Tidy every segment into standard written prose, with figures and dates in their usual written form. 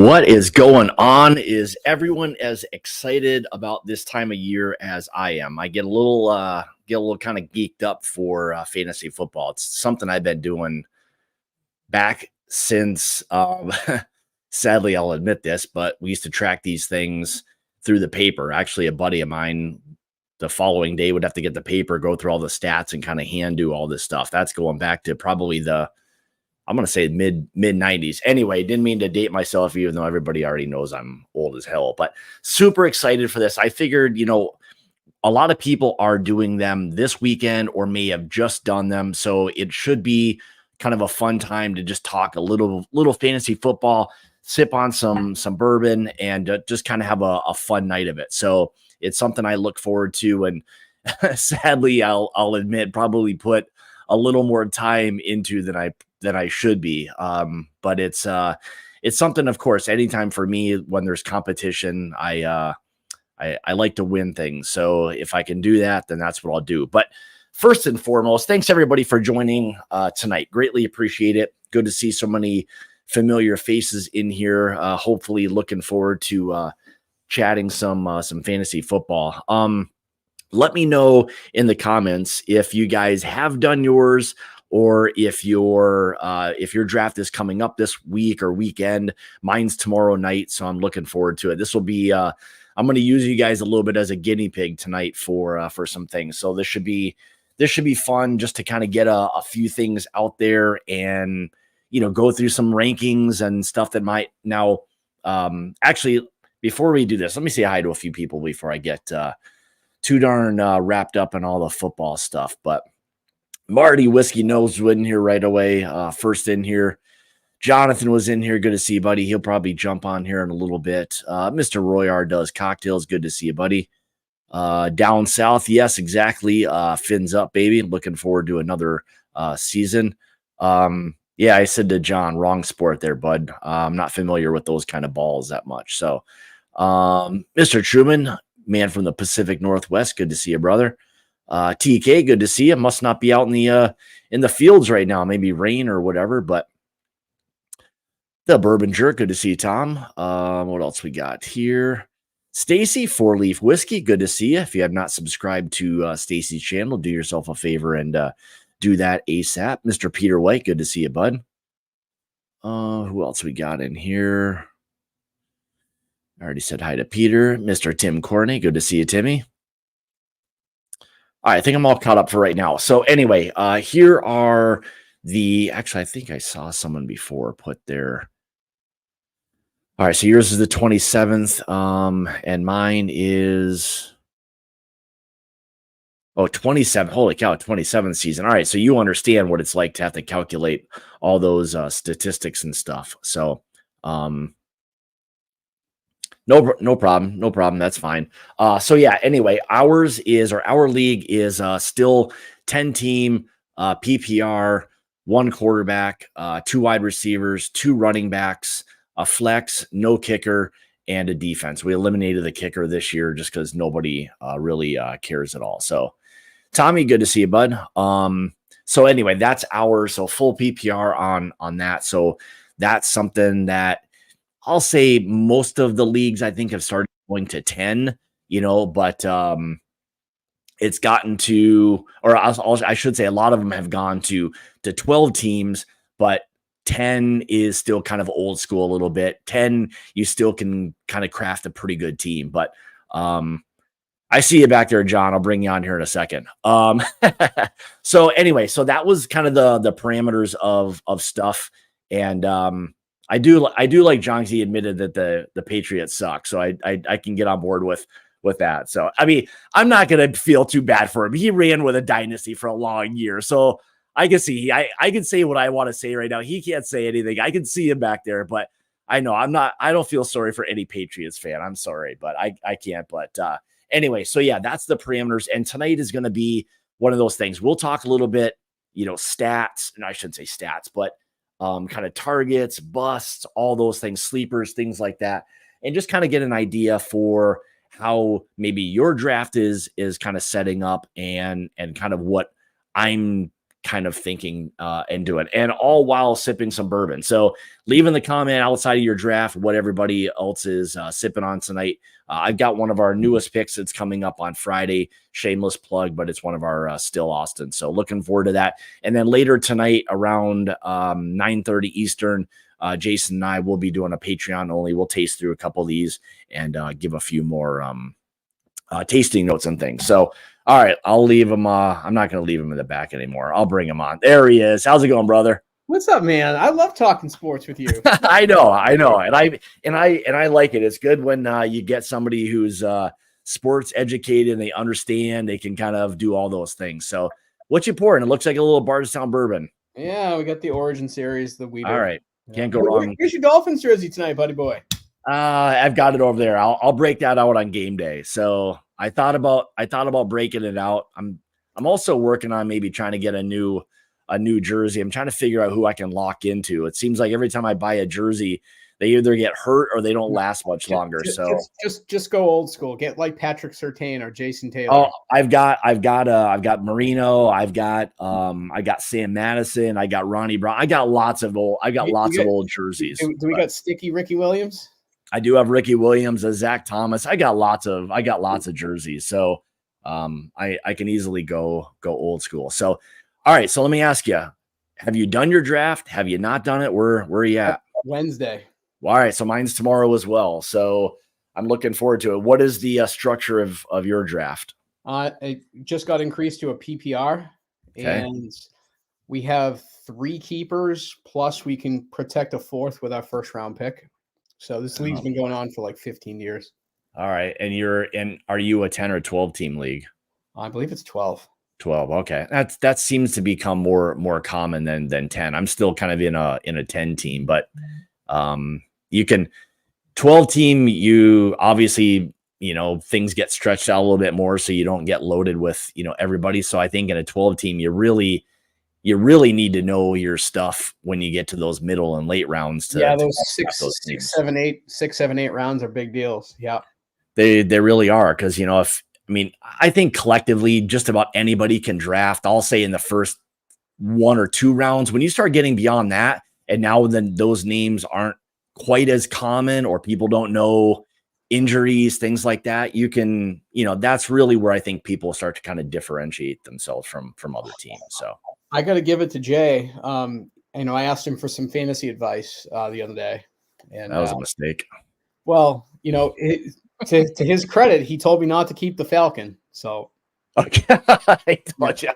What is going on? Is everyone as excited about this time of year as I am? I get a little kind of geeked up for fantasy football. It's something I've been doing back since sadly I'll admit this, but we used to track these things through the paper. Actually, a buddy of mine the following day would have to get the paper, go through all the stats and kind of hand do all this stuff. That's going back to probably I'm going to say mid 90s. Anyway, didn't mean to date myself, even though everybody already knows I'm old as hell, but super excited for this. I figured, a lot of people are doing them this weekend or may have just done them. So it should be kind of a fun time to just talk a little fantasy football, sip on some bourbon, and just kind of have a fun night of it. So it's something I look forward to. And sadly, I'll admit, probably put a little more time into than I should be. But it's something, of course, anytime for me when there's competition, I like to win things. So if I can do that, then that's what I'll do. But first and foremost, thanks everybody for joining tonight. Greatly appreciate it. Good to see so many familiar faces in here. Hopefully looking forward to chatting some fantasy football. Let me know in the comments if you guys have done yours, or if your draft is coming up this week or weekend. Mine's tomorrow night, so I'm looking forward to it. This will be I'm going to use you guys a little bit as a guinea pig tonight for some things. So this should be fun, just to kind of get a few things out there and go through some rankings and stuff that might now. Actually, before we do this, let me say hi to a few people before I get too darn wrapped up in all the football stuff. But Marty Whiskey Nose was in here right away. First in here. Jonathan was in here. Good to see you, buddy. He'll probably jump on here in a little bit. Mr. Royar does cocktails. Good to see you, buddy. Down south. Yes, exactly. Fins up, baby. Looking forward to another season. Yeah, I said to John, wrong sport there, bud. I'm not familiar with those kind of balls that much. So, Mr. Truman, man from the Pacific Northwest. Good to see you, brother. TK, good to see you. Must not be out in the fields right now. Maybe rain or whatever, but the Bourbon Jerk, good to see you, Tom. What else we got here? Stacy, 4-Leaf Whiskey, good to see you. If you have not subscribed to Stacy's channel, do yourself a favor and do that ASAP. Mr. Peter White, good to see you, bud. Who else we got in here? I already said hi to Peter. Mr. Tim Corney, good to see you, Timmy. All right, I think I'm all caught up for right now. So anyway, here are actually, I think I saw someone before put their. All right, so yours is the 27th, and mine is 27. Holy cow, 27th season. All right, so you understand what it's like to have to calculate all those statistics and stuff. So, no problem. That's fine. So yeah, anyway, our league is still 10-team PPR, 1 quarterback, 2 wide receivers, 2 running backs, a flex, no kicker, and a defense. We eliminated the kicker this year just because nobody really cares at all. So Tommy, good to see you, bud. So anyway, that's so full PPR on that. So that's something that I'll say most of the leagues I think have started going to 10, but it's gotten to, or I should say a lot of them have gone to 12 teams, but 10 is still kind of old school a little bit. 10, you still can kind of craft a pretty good team, but I see you back there, John. I'll bring you on here in a second. So anyway, so that was kind of the parameters of stuff. And I do like John. He admitted that the Patriots suck, so I can get on board with that. So I mean, I'm not gonna feel too bad for him. He ran with a dynasty for a long year, so I can see I can say what I want to say right now. He can't say anything. I can see him back there, but I know I don't feel sorry for any Patriots fan. I'm sorry, but I can't. But anyway, so yeah, that's the parameters. And tonight is going to be one of those things. We'll talk a little bit, stats, and I shouldn't say stats, but kind of targets, busts, all those things, sleepers, things like that, and just kind of get an idea for how maybe your draft is kind of setting up and kind of what I'm kind of thinking and doing, and all while sipping some bourbon. So leave in the comment outside of your draft what everybody else is sipping on tonight. I've got one of our newest picks that's coming up on Friday. Shameless plug, but it's one of our Still Austin. So looking forward to that. And then later tonight around 9:30 Eastern, Jason and I will be doing a Patreon only. We'll taste through a couple of these and give a few more tasting notes and things. So, all right, I'll leave him. I'm not going to leave him in the back anymore. I'll bring him on. There he is. How's it going, brother? What's up, man? I love talking sports with you. I know, and I like it. It's good when you get somebody who's sports educated and they understand. They can kind of do all those things. So, what you pouring? It looks like a little Bardstown bourbon. Yeah, we got the Origin Series, the Weeder. All right, can't go wrong. Here's your Dolphins jersey tonight, buddy boy. I've got it over there. I'll break that out on game day. So I thought about breaking it out. I'm also working on maybe trying to get a new jersey. I'm trying to figure out who I can lock into. It seems like every time I buy a jersey, they either get hurt or they don't last much longer. Just go old school. Get like Patrick Surtain or Jason Taylor. Oh, I've got Marino. I've got Sam Madison. I got Ronnie Brown. I got lots of old jerseys. Do we got sticky Ricky Williams? I do have Ricky Williams, Zach Thomas. I got lots of jerseys. So I can easily go old school. So all right. So let me ask you, have you done your draft? Have you not done it? Where are you at? Wednesday. Well, all right. So mine's tomorrow as well. So I'm looking forward to it. What is the structure of your draft? It just got increased to a PPR, and we have 3 keepers, plus we can protect a 4th with our first round pick. So this league's been going on for like 15 years. All right. And are you a 10 or 12 team league? I believe it's 12. 12. Okay. That seems to become more common than 10. I'm still kind of in a 10 team, but you can 12 team, you obviously, things get stretched out a little bit more so you don't get loaded with, everybody. So I think in a 12 team, you really need to know your stuff when you get to those middle and late rounds. Those 6, 7, 8 rounds are big deals. Yeah, they really are. Cause I think collectively just about anybody can draft. I'll say in the first 1 or 2 rounds, when you start getting beyond that, and now then those names aren't quite as common or people don't know injuries, things like that, you can, that's really where I think people start to kind of differentiate themselves from other teams. So I got to give it to Jay. I asked him for some fantasy advice the other day, and that was a mistake. Well, to his credit, he told me not to keep the Falcon. So, okay, I told you.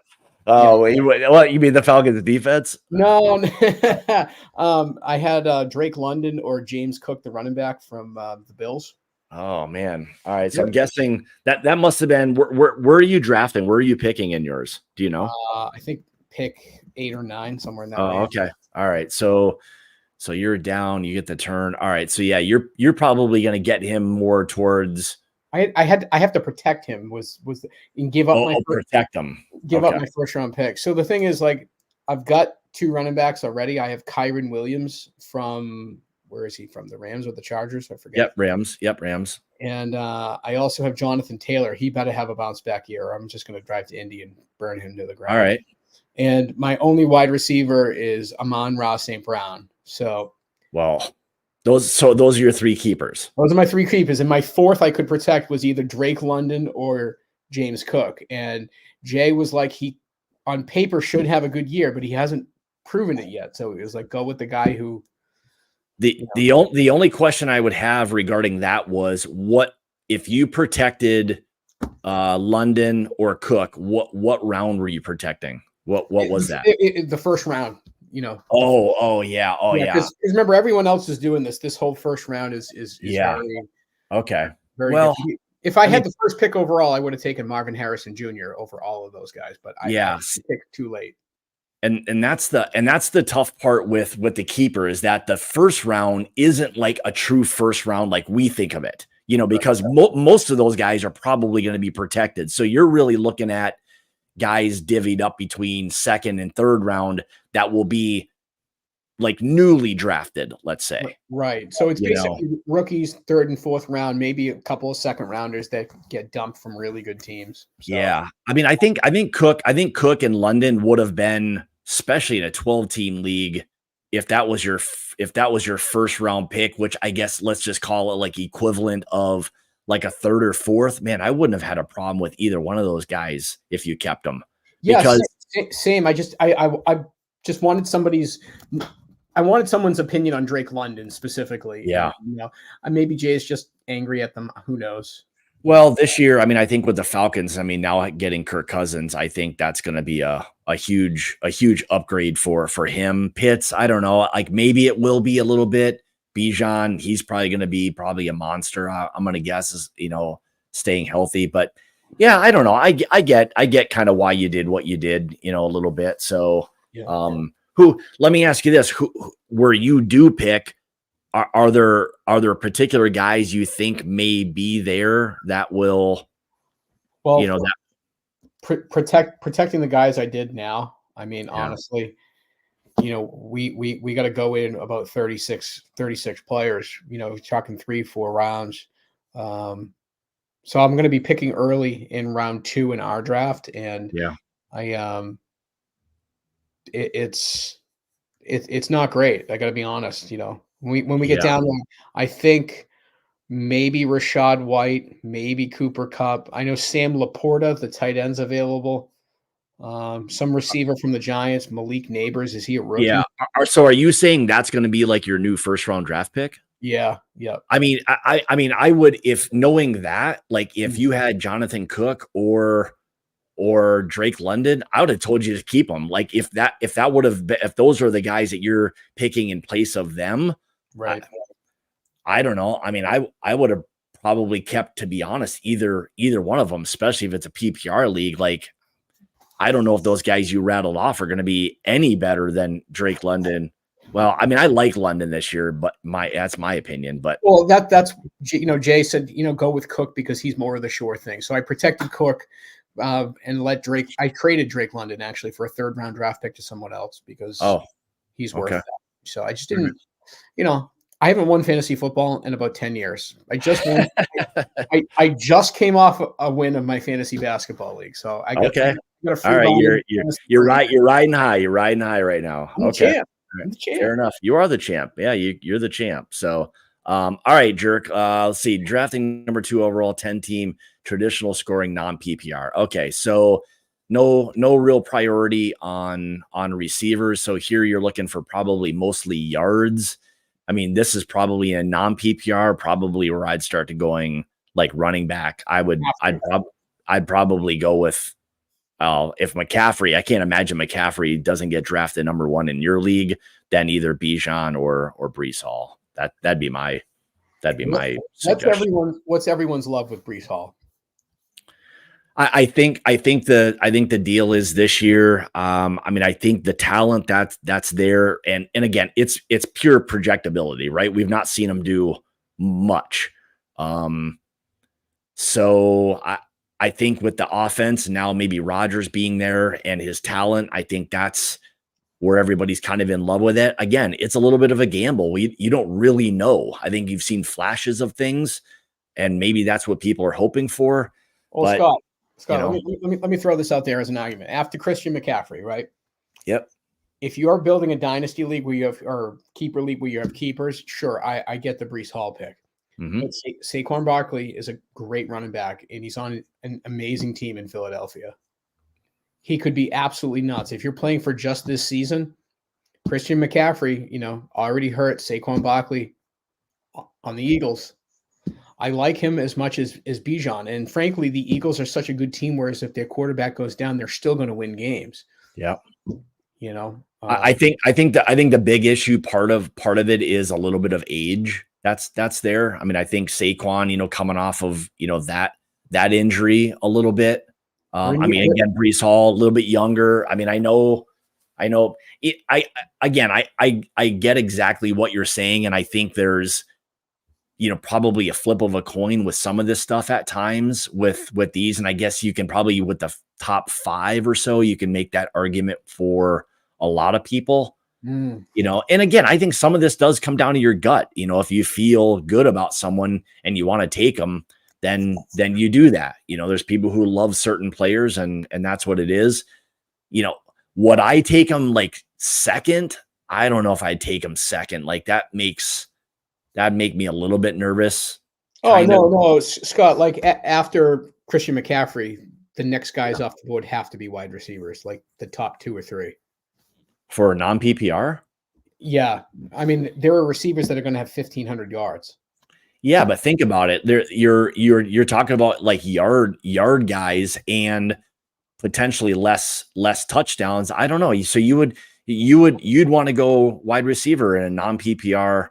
Oh, yeah. What you mean the Falcons defense? No. I had Drake London or James Cook, the running back from the Bills. Oh man! All right, so I'm guessing that must have been where are you drafting? Where are you picking in yours? Do you know? I think pick 8 or 9, somewhere in that. Oh, range. Okay. All right. So you're down. You get the turn. All right. So yeah, you're probably going to get him more towards. I have to protect him. And give up protect him. Give up my first round pick. So the thing is, like, I've got 2 running backs already. I have Kyron Williams from. Where is he from? The Rams or the Chargers? I forget. Yep, Rams. And I also have Jonathan Taylor. He better have a bounce back year. I'm just going to drive to Indy and burn him to the ground. All right. And my only wide receiver is Amon-Ra St. Brown. So, well, those are your 3 keepers. Those are my 3 keepers. And my 4th I could protect was either Drake London or James Cook. And Jay was like, he on paper should have a good year, but he hasn't proven it yet. So it was like, go with the guy who. The only question I would have regarding that was, what if you protected London or Cook? What round were you protecting? What was that? The first round. Oh yeah. Because remember, everyone else is doing this. This whole first round is very, okay. Very well. Good. If I had the first pick overall, I would have taken Marvin Harrison Jr. over all of those guys. But I picked too late. And that's the tough part with the keeper, is that the first round isn't like a true first round like we think of it, because most of those guys are probably going to be protected. So you're really looking at guys divvied up between second and third round that will be like newly drafted, let's say. Right. So it's You know, basically rookies, third and fourth round, maybe a couple of second rounders that get dumped from really good teams. So yeah. I mean, I think Cook and London would have been, especially in a 12-team league, if that was your first round pick, which I guess let's just call it like equivalent of like a third or fourth. Man, I wouldn't have had a problem with either one of those guys if you kept them yeah, because same. I just wanted someone's opinion on Drake London specifically. yeah. And, maybe Jay is just angry at them. Who knows? Well, this year, I mean, I think with the Falcons, I mean, now getting Kirk Cousins, I think that's going to be a huge upgrade for him. Pitts, I don't know, like maybe it will be a little bit. Bijan, he's probably going to be a monster. I'm going to guess is staying healthy, but yeah, I don't know. I get kind of why you did what you did, a little bit. So, Yeah. let me ask you this: where you do pick? Are there particular guys you think may be there that will, Well, that protecting the guys I did now. I mean, honestly, we got to go in about 36 players, talking 3-4 rounds. So I'm going to be picking early in round 2 in our draft. And it's not great. I got to be honest, when we get down there, I think maybe Rashad White, maybe Cooper Kupp. I know Sam Laporta, the tight end's available. Some receiver from the Giants, Malik Neighbors. Is he a rookie? Yeah. So are you saying that's going to be like your new first round draft pick? Yeah. Yeah. I mean, I would, if knowing that, like if you had Jonathan Cook or Drake London, I would have told you to keep them. Like if that would have been, if those are the guys that you're picking in place of them, right? I don't know. I mean, I would have probably kept, to be honest, either one of them, especially if it's a PPR league. Like, I don't know if those guys you rattled off are going to be any better than Drake London. Well, I mean, I like London this year, but that's my opinion. But that's Jay said go with Cook because he's more of the sure thing. So I protected Cook and let Drake. I traded Drake London actually for a third round draft pick to someone else because he's worth that. So I just didn't. I haven't won fantasy football in about 10 years. I just won. I just came off a win of my fantasy basketball league. So I got a free. All right, you're right. You're riding high. You're riding high right now. I'm okay, fair enough. You are the champ. Yeah, you're the champ. So, all right, Jerk. Let's see. Drafting number 2 overall, 10-team traditional scoring non-PPR. Okay, so no real priority on receivers. So here you're looking for probably mostly yards. I mean, this is probably a non-PPR, probably where I'd start to going like running back. I'd probably go with if McCaffrey. I can't imagine McCaffrey doesn't get drafted number 1 in your league, then either Bijan or Breece Hall. That'd be my suggestion. What's everyone's love with Breece Hall? I think the deal is this year. I mean, I think the talent that's there, and again, it's pure projectability, right? We've not seen him do much. So I think with the offense now, maybe Rodgers being there and his talent, I think that's where everybody's kind of in love with it. Again, it's a little bit of a gamble. You don't really know. I think you've seen flashes of things, and maybe that's what people are hoping for. Well, but, Scott, let me throw this out there as an argument. After Christian McCaffrey, right? Yep. If you are building a dynasty league where you have, or keeper league where you have keepers, sure, I get the Breece Hall pick. Mm-hmm. But Saquon Barkley is a great running back, and he's on an amazing team in Philadelphia. He could be absolutely nuts. If you're playing for just this season, Christian McCaffrey, already hurt. Saquon Barkley on the Eagles. I like him as much as Bijan. And frankly, the Eagles are such a good team, whereas if their quarterback goes down, they're still going to win games. Yeah. I think the big issue, part of it is a little bit of age. That's there. I mean, I think Saquon, coming off of, that injury a little bit. I mean, again, Breece Hall, a little bit younger. I mean, I know it, I get exactly what you're saying. And I think there's, probably a flip of a coin with some of this stuff at times with these. And I guess you can probably, with the top 5 or so, you can make that argument for a lot of people. You know, and again, I think some of this does come down to your gut. You know, if you feel good about someone and you want to take them, then you do that. You know, there's people who love certain players, and that's what it is. You know, would I take them like second? I don't know if I'd take them second. Like that'd make me a little bit nervous. Oh, no, Scott, like after Christian McCaffrey, the next guys off the board have to be wide receivers, like the top 2 or 3. For a non-PPR? Yeah. I mean, there are receivers that are going to have 1,500 yards. Yeah, but think about it. There, you're talking about like yard guys and potentially less touchdowns. I don't know. So you'd want to go wide receiver in a non-PPR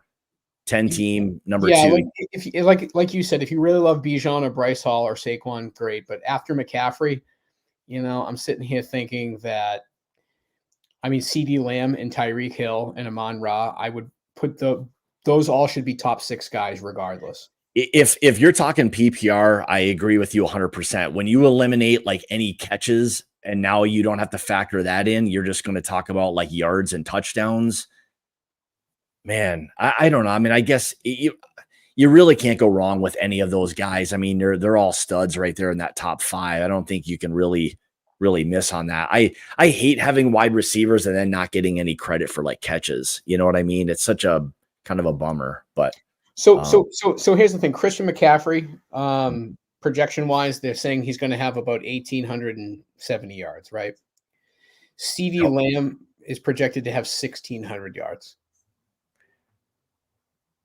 10-team number 2. Like if like you said, if you really love Bijan or Bryce Hall or Saquon, great. But after McCaffrey, you know, I'm sitting here thinking that, I mean, CD Lamb and Tyreek Hill and Amon-Ra, I would put those all should be top 6 guys regardless. If you're talking PPR, I agree with you 100%. When you eliminate like any catches and now you don't have to factor that in, you're just going to talk about like yards and touchdowns. Man, I don't know. I mean, I guess you really can't go wrong with any of those guys. I mean, they're all studs right there in that top 5. I don't think you can really miss on that. I hate having wide receivers and then not getting any credit for like catches. You know what I mean? It's such a kind of a bummer, but so here's the thing. Christian McCaffrey, projection wise, they're saying he's going to have about 1,870 yards, right? CD Lamb is projected to have 1,600 yards.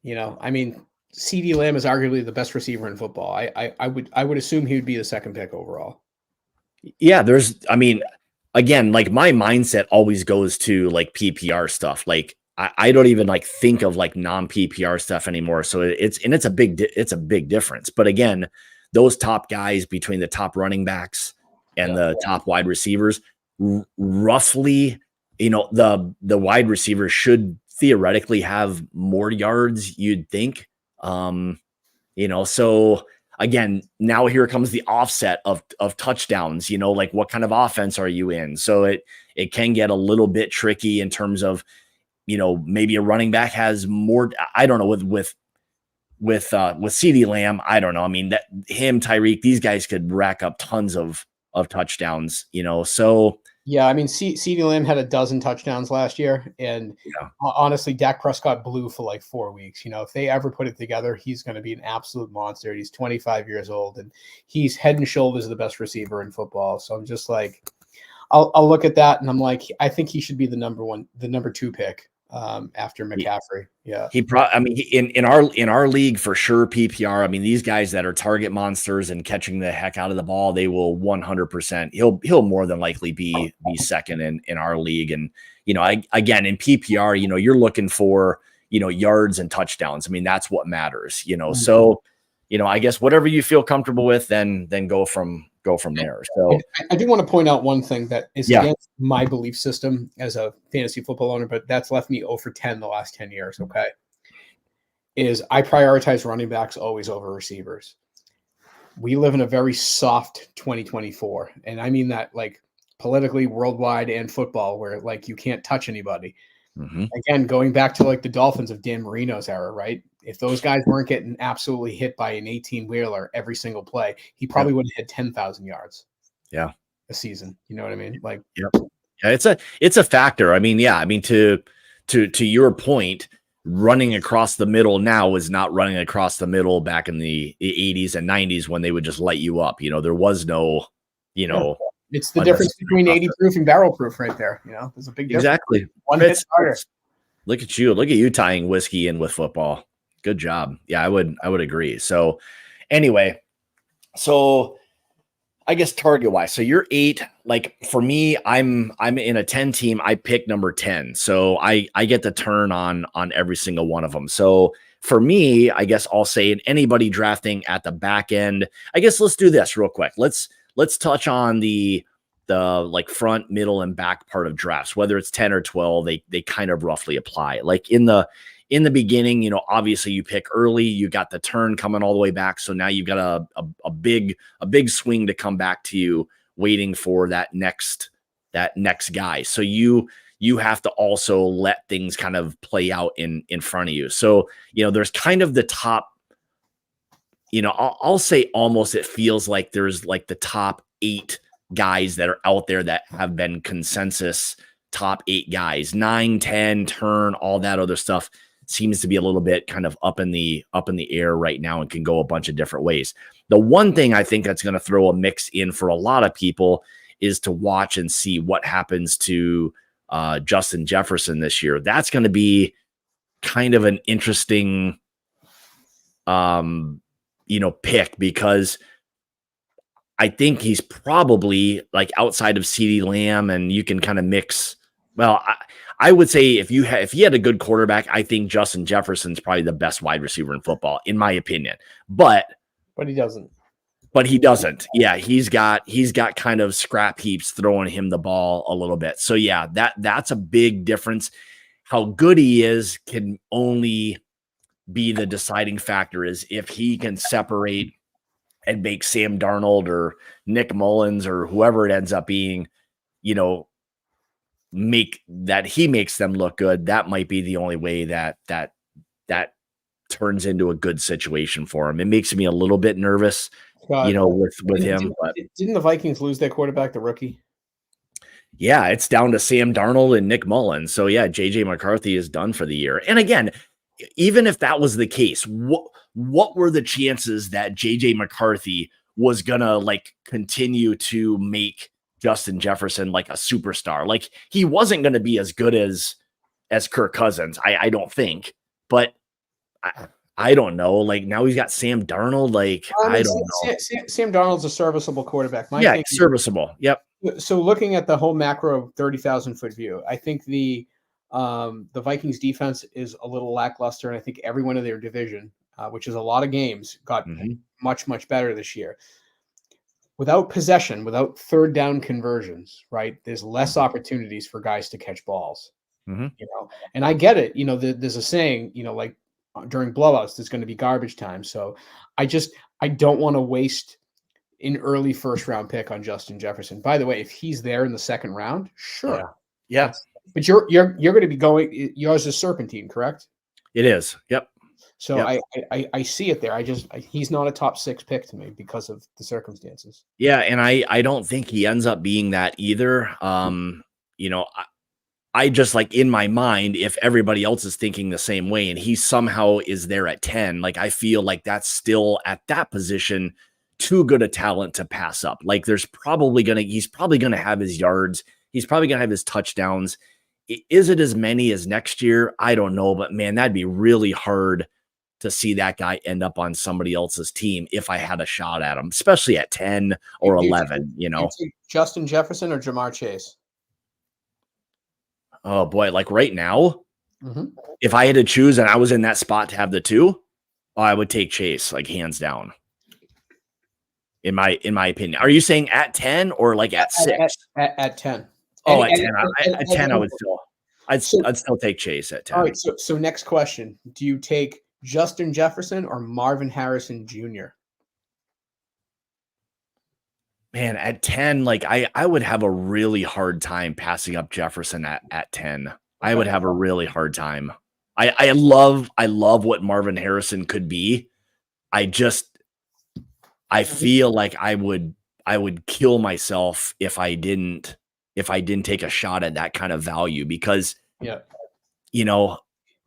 You know, I mean, CD Lamb is arguably the best receiver in football. I would assume he would be the second pick overall. Yeah, I mean, again, like my mindset always goes to like PPR stuff. Like I don't even like think of like non-PPR stuff anymore. So it's a big difference. But again, those top guys between the top running backs and the top wide receivers, roughly, you know, the wide receivers should theoretically have more yards, you'd think. You know, so again, now here comes the offset of touchdowns, you know, like what kind of offense are you in? So it can get a little bit tricky in terms of, you know, maybe a running back has more, I don't know, with CeeDee Lamb, I don't know. I mean, that him, Tyreek, these guys could rack up tons of touchdowns, you know. So yeah, I mean, CeeDee Lamb had 12 touchdowns last year, and honestly, Dak Prescott blew for like 4 weeks. You know, if they ever put it together, he's going to be an absolute monster. He's 25 years old, and he's head and shoulders the best receiver in football. So I'm just like, I'll look at that, and I'm like, I think he should be the number 2 pick after McCaffrey. Yeah, I mean, in our league for sure, PPR. I mean, these guys that are target monsters and catching the heck out of the ball, they will 100%. He'll more than likely be second in our league. And you know, again in PPR, you know, you're looking for, you know, yards and touchdowns. I mean, that's what matters. You know, so you know, I guess whatever you feel comfortable with, then go from there. So I do want to point out one thing that is against my belief system as a fantasy football owner, but that's left me 0 for 10 the last 10 years. Okay. Is I prioritize running backs always over receivers. We live in a very soft 2024. And I mean that like politically, worldwide, and football, where like you can't touch anybody. Again, going back to like the Dolphins of Dan Marino's era, right? If those guys weren't getting absolutely hit by an 18-wheeler every single play, he probably would have had 10,000 yards. Yeah, a season. You know what I mean? Like, yeah, it's a factor. I mean, to your point, running across the middle now is not running across the middle back in the 80s and 90s when they would just light you up. You know, there was no, you know. It's the difference between 80 proof and barrel proof right there. You know, there's a big difference. Exactly. One hit starter. Look at you tying whiskey in with football. Good job. Yeah, I would agree. So anyway, so I guess target wise, so you're 8. Like for me, I'm in a 10 team. I pick number 10. So I get the turn on every single one of them. So for me, I guess I'll say anybody drafting at the back end, I guess let's do this real quick. Let's touch on the like front, middle, and back part of drafts, whether it's 10 or 12, they kind of roughly apply. Like in the beginning, you know, obviously you pick early, you got the turn coming all the way back. So now you've got a big swing to come back to you, waiting for that next guy. So you you have to also let things kind of play out in front of you. So, there's kind of the top, I'll say almost, it feels like there's like the top 8 guys that are out there that have been consensus top 8 guys. 9, 10, turn, all that other stuff seems to be a little bit kind of up in the air right now and can go a bunch of different ways. The one thing I think that's going to throw a mix in for a lot of people is to watch and see what happens to Justin Jefferson this year. That's going to be kind of an interesting pick, because I think he's probably like outside of CeeDee Lamb, and you can kind of mix. Well, I would say if he had a good quarterback, I think Justin Jefferson's probably the best wide receiver in football, in my opinion. But he doesn't. But he doesn't. Yeah, he's got kind of scrap heaps throwing him the ball a little bit. So yeah, that's a big difference. How good he is can only be the deciding factor, is if he can separate and make Sam Darnold or Nick Mullins or whoever it ends up being, make that he makes them look good. That might be the only way that turns into a good situation for him. It makes me a little bit nervous, with him. But didn't the Vikings lose their quarterback, the rookie? Yeah, it's down to Sam Darnold and Nick Mullins. So yeah, JJ McCarthy is done for the year. And again, even if that was the case, what were the chances that JJ McCarthy was gonna like continue to make Justin Jefferson like a superstar? Like, he wasn't going to be as good as Kirk Cousins, I don't think. But I don't know. Like, now he's got Sam Darnold. Like, I don't know. Sam Darnold's a serviceable quarterback. Serviceable. Yep. So looking at the whole macro 30,000-foot view, I think the Vikings defense is a little lackluster, and I think everyone in their division, which is a lot of games, got much, much better this year. Without possession, without third down conversions, right? There's less opportunities for guys to catch balls, and I get it. There's a saying, like during blowouts, there's going to be garbage time. So I don't want to waste an early first round pick on Justin Jefferson. By the way, if he's there in the second round, sure. Yeah. But you're going to be going, yours is Serpentine, correct? It is. Yep. So yep. I see it there. He's not a top 6 pick to me because of the circumstances. Yeah, and I don't think he ends up being that either. I just, like, in my mind, if everybody else is thinking the same way and he somehow is there at 10, like, I feel like that's still at that position too good a talent to pass up. Like, he's probably gonna have his yards. He's probably gonna have his touchdowns. Is it as many as next year? I don't know, but man, that'd be really hard to see that guy end up on somebody else's team if I had a shot at him, especially at 10 or 11, Justin Jefferson or Jamar Chase? Oh boy, like right now, if I had to choose and I was in that spot to have the two, I would take Chase, like, hands down. In my opinion. Are you saying at 10 or like at 6? At 10. Oh, at 10. At 10, I would I'd still take Chase at 10. All right. So next question. Do you take Justin Jefferson or Marvin Harrison Jr.? Man, at 10, like, I would have a really hard time passing up Jefferson at 10. I would have a really hard time. I love what Marvin Harrison could be. I feel like I would kill myself if I didn't take a shot at that kind of value, because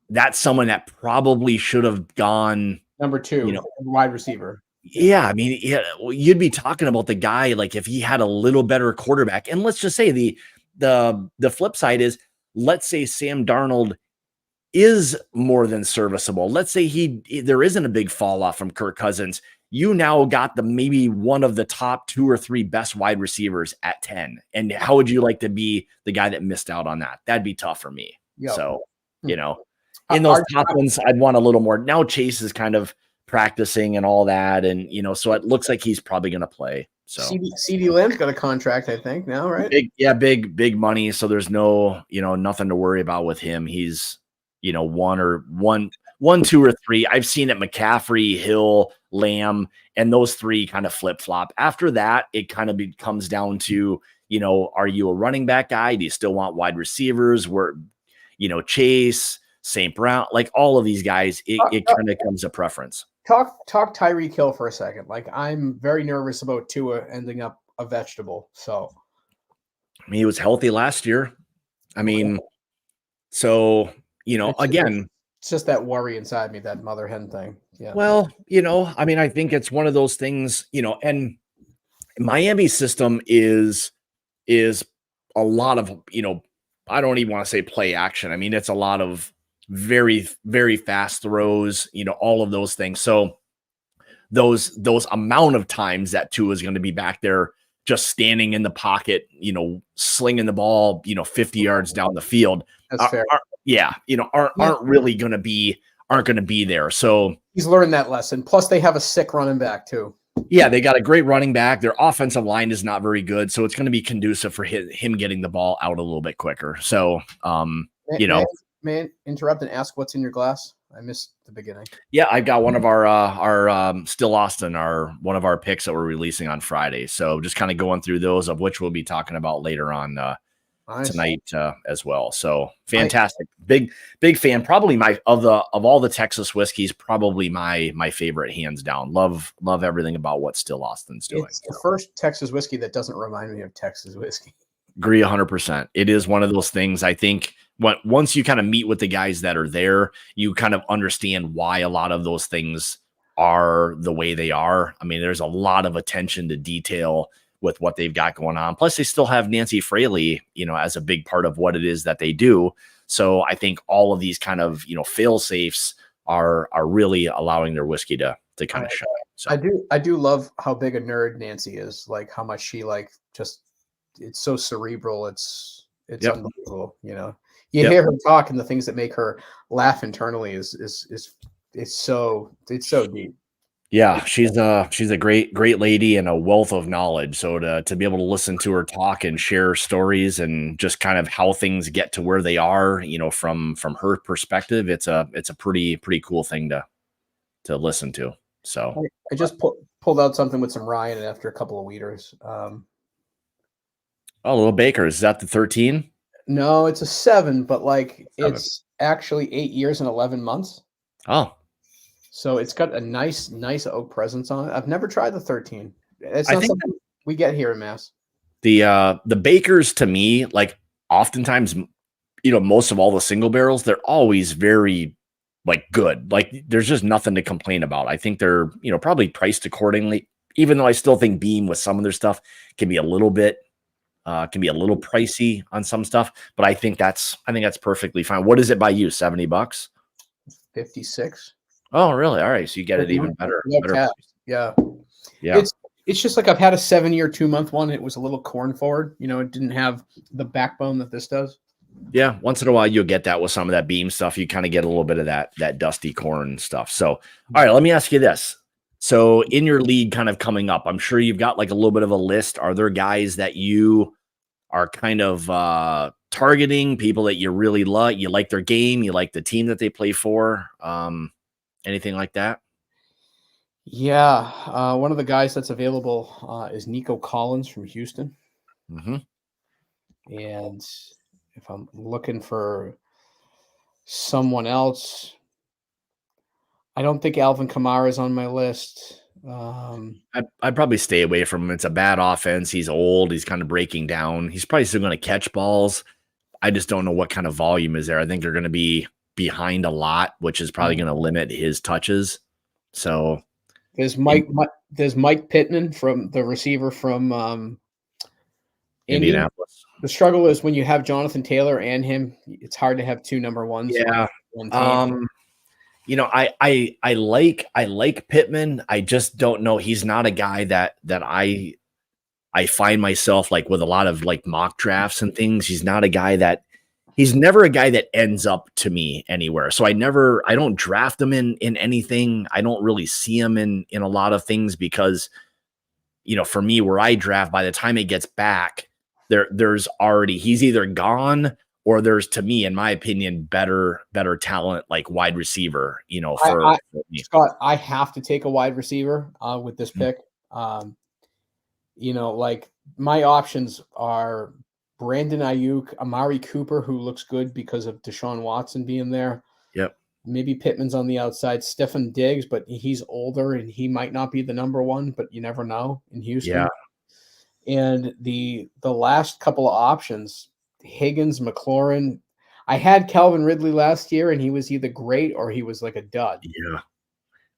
that's someone that probably should have gone number 2, wide receiver. Yeah, I mean, you'd be talking about the guy, like, if he had a little better quarterback. And let's just say the flip side is, let's say Sam Darnold is more than serviceable. Let's say there isn't a big fall off from Kirk Cousins. You now got maybe one of the top 2 or 3 best wide receivers at 10. And how would you like to be the guy that missed out on that? That'd be tough for me. Yep. So, in those top ones, I'd want a little more. Now Chase is kind of practicing and all that. And, so it looks like he's probably going to play. So CeeDee Lamb's got a contract, I think, now, right? Big money. So there's nothing to worry about with him. He's, 1, 2, or 3. I've seen it McCaffrey, Hill, Lamb, and those 3 kind of flip-flop. After that, it kind of comes down to, are you a running back guy? Do you still want wide receivers? Where, Chase, St. Brown, like all of these guys, it kind of comes a preference. Talk Tyreek Hill for a second. Like, I'm very nervous about Tua ending up a vegetable. So, he was healthy last year. I mean, so, again, it's just that worry inside me, that mother hen thing. Yeah. Well, I mean, I think it's one of those things, and Miami's system is a lot of, I don't even want to say play action. I mean, it's a lot of very, very fast throws, all of those things. So those amount of times that Tua is going to be back there just standing in the pocket, slinging the ball, 50 yards down the field. That's fair. Aren't really going to be there. So he's learned that lesson. Plus, they have a sick running back too. Yeah, they got a great running back. Their offensive line is not very good, so it's going to be conducive for him getting the ball out a little bit quicker. So, may I interrupt and ask what's in your glass? I missed the beginning. Yeah, I've got one of our Still Austin, one of our picks that we're releasing on Friday. So just kind of going through those, of which we'll be talking about later on tonight as well. So fantastic. Big fan. Probably of all the Texas whiskeys, probably my favorite, hands down. Love everything about what Still Austin's doing. It's the first Texas whiskey that doesn't remind me of Texas whiskey. Agree 100%. It is one of those things, I think, once you kind of meet with the guys that are there, you kind of understand why a lot of those things are the way they are. I mean, there's a lot of attention to detail with what they've got going on. Plus, they still have Nancy Fraley, as a big part of what it is that they do. So I think all of these kind of, fail safes are really allowing their whiskey to kind of shine. So I do love how big a nerd Nancy is. Like, how much she it's so cerebral. It's unbelievable. You hear her talk, and the things that make her laugh internally is so deep. Yeah, she's a great lady and a wealth of knowledge. So to be able to listen to her talk and share stories and just kind of how things get to where they are, from her perspective, it's a pretty cool thing to listen to. So I just pulled out something with some Ryan, and after a couple of weeders. Little Baker's, is that the 13? No, it's a 7, but it's actually 8 years and 11 months. Oh. So it's got a nice oak presence on it. I've never tried the 13. It's not something we get here in Mass. The Bakers, to me, like, oftentimes, most of all the single barrels, they're always very good. Like, there's just nothing to complain about. I think they're, probably priced accordingly, even though I still think Beam with some of their stuff can be a little pricey on some stuff, but I think that's perfectly fine. What is it by you? $70? 56. Oh, really? All right. So you get it even better. Yeah. Yeah. It's just like I've had a 7-year, 2-month one. It was a little corn forward. It didn't have the backbone that this does. Yeah. Once in a while, you'll get that with some of that Beam stuff. You kind of get a little bit of that dusty corn stuff. So, all right, let me ask you this. So in your league kind of coming up, I'm sure you've got like a little bit of a list. Are there guys that you are kind of targeting, people that you really like? You like their game? You like the team that they play for? Anything like that? Yeah. One of the guys that's available is Nico Collins from Houston. Mm-hmm. And if I'm looking for someone else, I don't think Alvin Kamara is on my list. I'd probably stay away from him. It's a bad offense. He's old. He's kind of breaking down. He's probably still going to catch balls. I just don't know what kind of volume is there. I think they're going to be behind a lot, which is probably going to limit his touches. So there's Mike Pittman, from the receiver from Indianapolis. The struggle is when you have Jonathan Taylor and him, it's hard to have two number ones. Yeah. I like Pittman. I just don't know. He's not a guy that I find myself like with a lot of like mock drafts and things. He's not a guy he's never a guy that ends up to me anywhere. So I don't draft him in anything. I don't really see him in a lot of things because, for me, where I draft, by the time it gets back, there's already, he's either gone or there's, to me, in my opinion, better talent like wide receiver, for me. Scott, I have to take a wide receiver with this pick. Like my options are Brandon Ayuk, Amari Cooper, who looks good because of Deshaun Watson being there. Yep. Maybe Pittman's on the outside, Stefan Diggs, but he's older and he might not be the number one, but you never know in Houston. Yeah. And the last couple of options, Higgins, McLaurin. I had Calvin Ridley last year, and he was either great or he was like a dud. Yeah.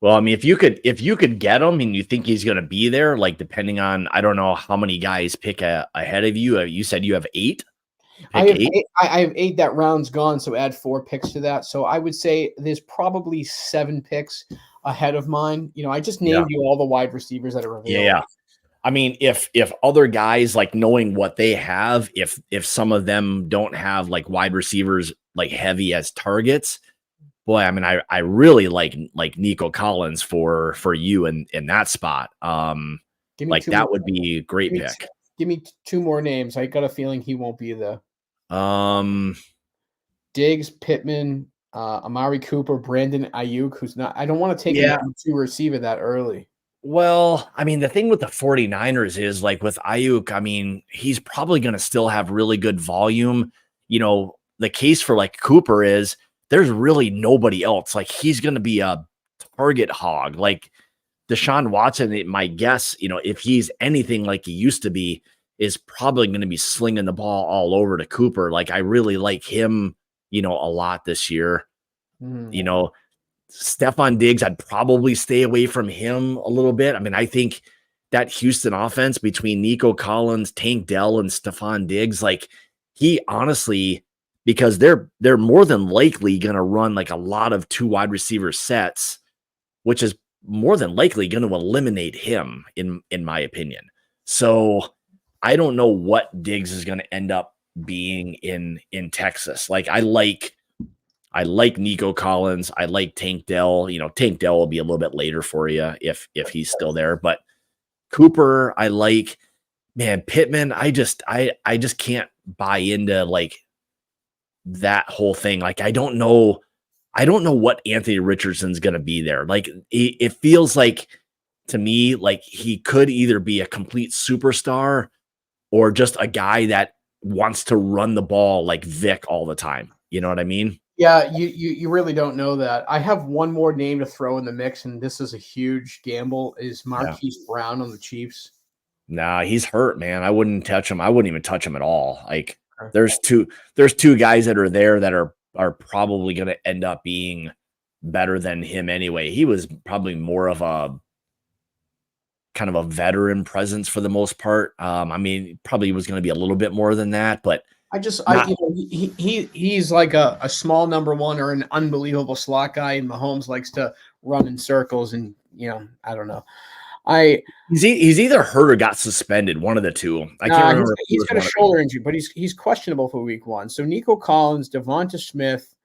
Well, I mean, if you could get him and you think he's going to be there, like depending on, I don't know how many guys pick ahead of you. You said you have 8. I have 8. I have 8 that round's gone, so add 4 picks to that. So I would say there's probably 7 picks ahead of mine. I just named you all the wide receivers that are available. Yeah. I mean, if other guys, like knowing what they have, if some of them don't have like wide receivers like heavy as targets, boy, I mean, I really like Nico Collins for you in that spot. Like that would be a great pick. Give me 2 more names. I got a feeling he won't be there. Diggs, Pittman, Amari Cooper, Brandon Ayuk, who's not. I don't want to take a number 2 receiver that early. Well, I mean, the thing with the 49ers is like with Ayuk, I mean, he's probably going to still have really good volume. The case for like Cooper is there's really nobody else. Like he's going to be a target hog. Like Deshaun Watson, my guess, if he's anything like he used to be, is probably going to be slinging the ball all over to Cooper. Like I really like him, a lot this year. Stefan Diggs, I'd probably stay away from him a little bit. I mean, I think that Houston offense between Nico Collins, Tank Dell, and Stefan Diggs, like he honestly, because they're more than likely going to run like a lot of 2 wide receiver sets, which is more than likely going to eliminate him in my opinion. So I don't know what Diggs is going to end up being in Texas. Like I like Nico Collins. I like Tank Dell. Tank Dell will be a little bit later for you if he's still there. But Cooper, I like. Man, Pittman, I just can't buy into like that whole thing. Like I don't know what Anthony Richardson's going to be there. Like it feels like to me like he could either be a complete superstar or just a guy that wants to run the ball like Vic all the time. You know what I mean? Yeah, you really don't know that. I have one more name to throw in the mix, and this is a huge gamble, is Marquise Brown on the Chiefs. Nah, he's hurt, man. I wouldn't touch him. I wouldn't even touch him at all. Like there's two guys that are there that are probably going to end up being better than him anyway. He was probably more of a kind of a veteran presence for the most part. I mean, probably was going to be a little bit more than that, but he's like a small number 1 or an unbelievable slot guy, and Mahomes likes to run in circles, and I don't know. He's either hurt or got suspended, one of the two. I can't remember. He's got a shoulder injury, but he's questionable for week 1. So Nico Collins, Devonta Smith.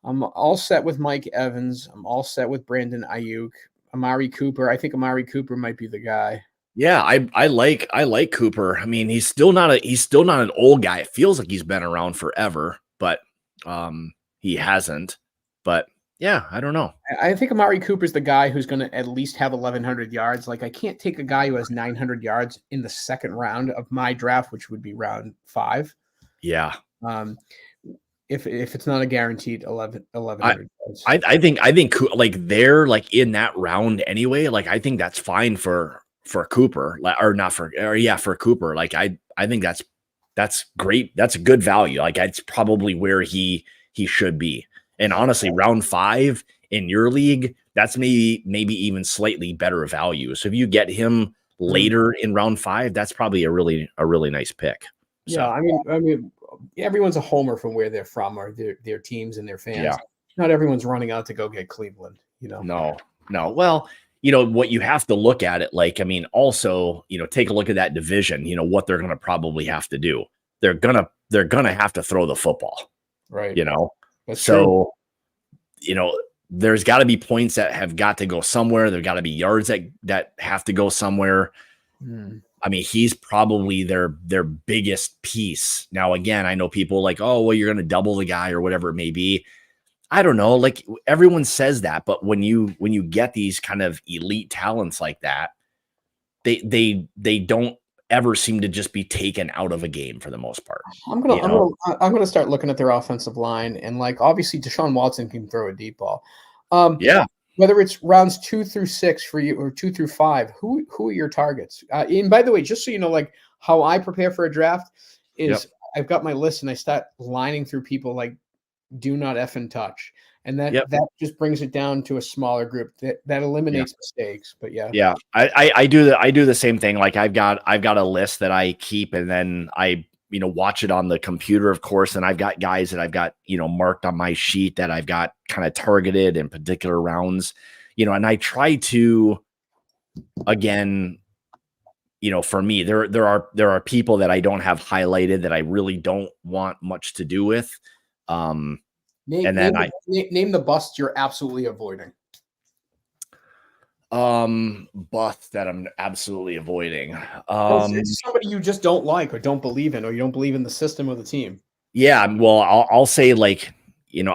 I'm all set with Mike Evans. I'm all set with Brandon Ayuk, Amari Cooper. I think Amari Cooper might be the guy. Yeah, I like Cooper. I mean, he's still not an old guy. It feels like he's been around forever, but he hasn't. But yeah, I don't know. I think Amari Cooper's the guy who's going to at least have 1,100 yards. Like I can't take a guy who has 900 yards in the second round of my draft, which would be round 5. Yeah. If it's not a guaranteed 1,100 yards. I think like they're like in that round anyway. Like I think that's fine for Cooper, for Cooper. Like I think that's great. That's a good value. Like it's probably where he should be. And honestly, round 5 in your league, that's maybe even slightly better value. So if you get him later in round 5, that's probably a really nice pick. Yeah, so. I mean, everyone's a homer from where they're from or their teams and their fans. Yeah. Not everyone's running out to go get Cleveland. No. Well, what you have to look at it like, I mean, also, take a look at that division, what they're going to probably have to do. They're going to have to throw the football. Right. That's so, true. There's got to be points that have got to go somewhere. There's got to be yards that have to go somewhere. I mean, he's probably their biggest piece. Now, again, I know people like, oh, well, you're going to double the guy or whatever it may be. I don't know. Like everyone says that, but when you get these kind of elite talents like that, they don't ever seem to just be taken out of a game for the most part. I'm gonna start looking at their offensive line, and like obviously Deshaun Watson can throw a deep ball. Yeah. Whether it's rounds 2 through 6 for you or 2 through 5, who are your targets? And by the way, just so you know, like how I prepare for a draft is I've got my list and I start lining through people like do not effing touch. And that just brings it down to a smaller group that eliminates mistakes. But yeah. I do the same thing. Like I've got a list that I keep, and then I watch it on the computer, of course. And I've got guys that I've got marked on my sheet that I've got kind of targeted in particular rounds, and I try to, again, for me, there are people that I don't have highlighted that I really don't want much to do with. Name the busts you're absolutely avoiding. Bust that I'm absolutely avoiding. It's somebody you just don't like or don't believe in, or you don't believe in the system of the team. Yeah, well, I'll say like,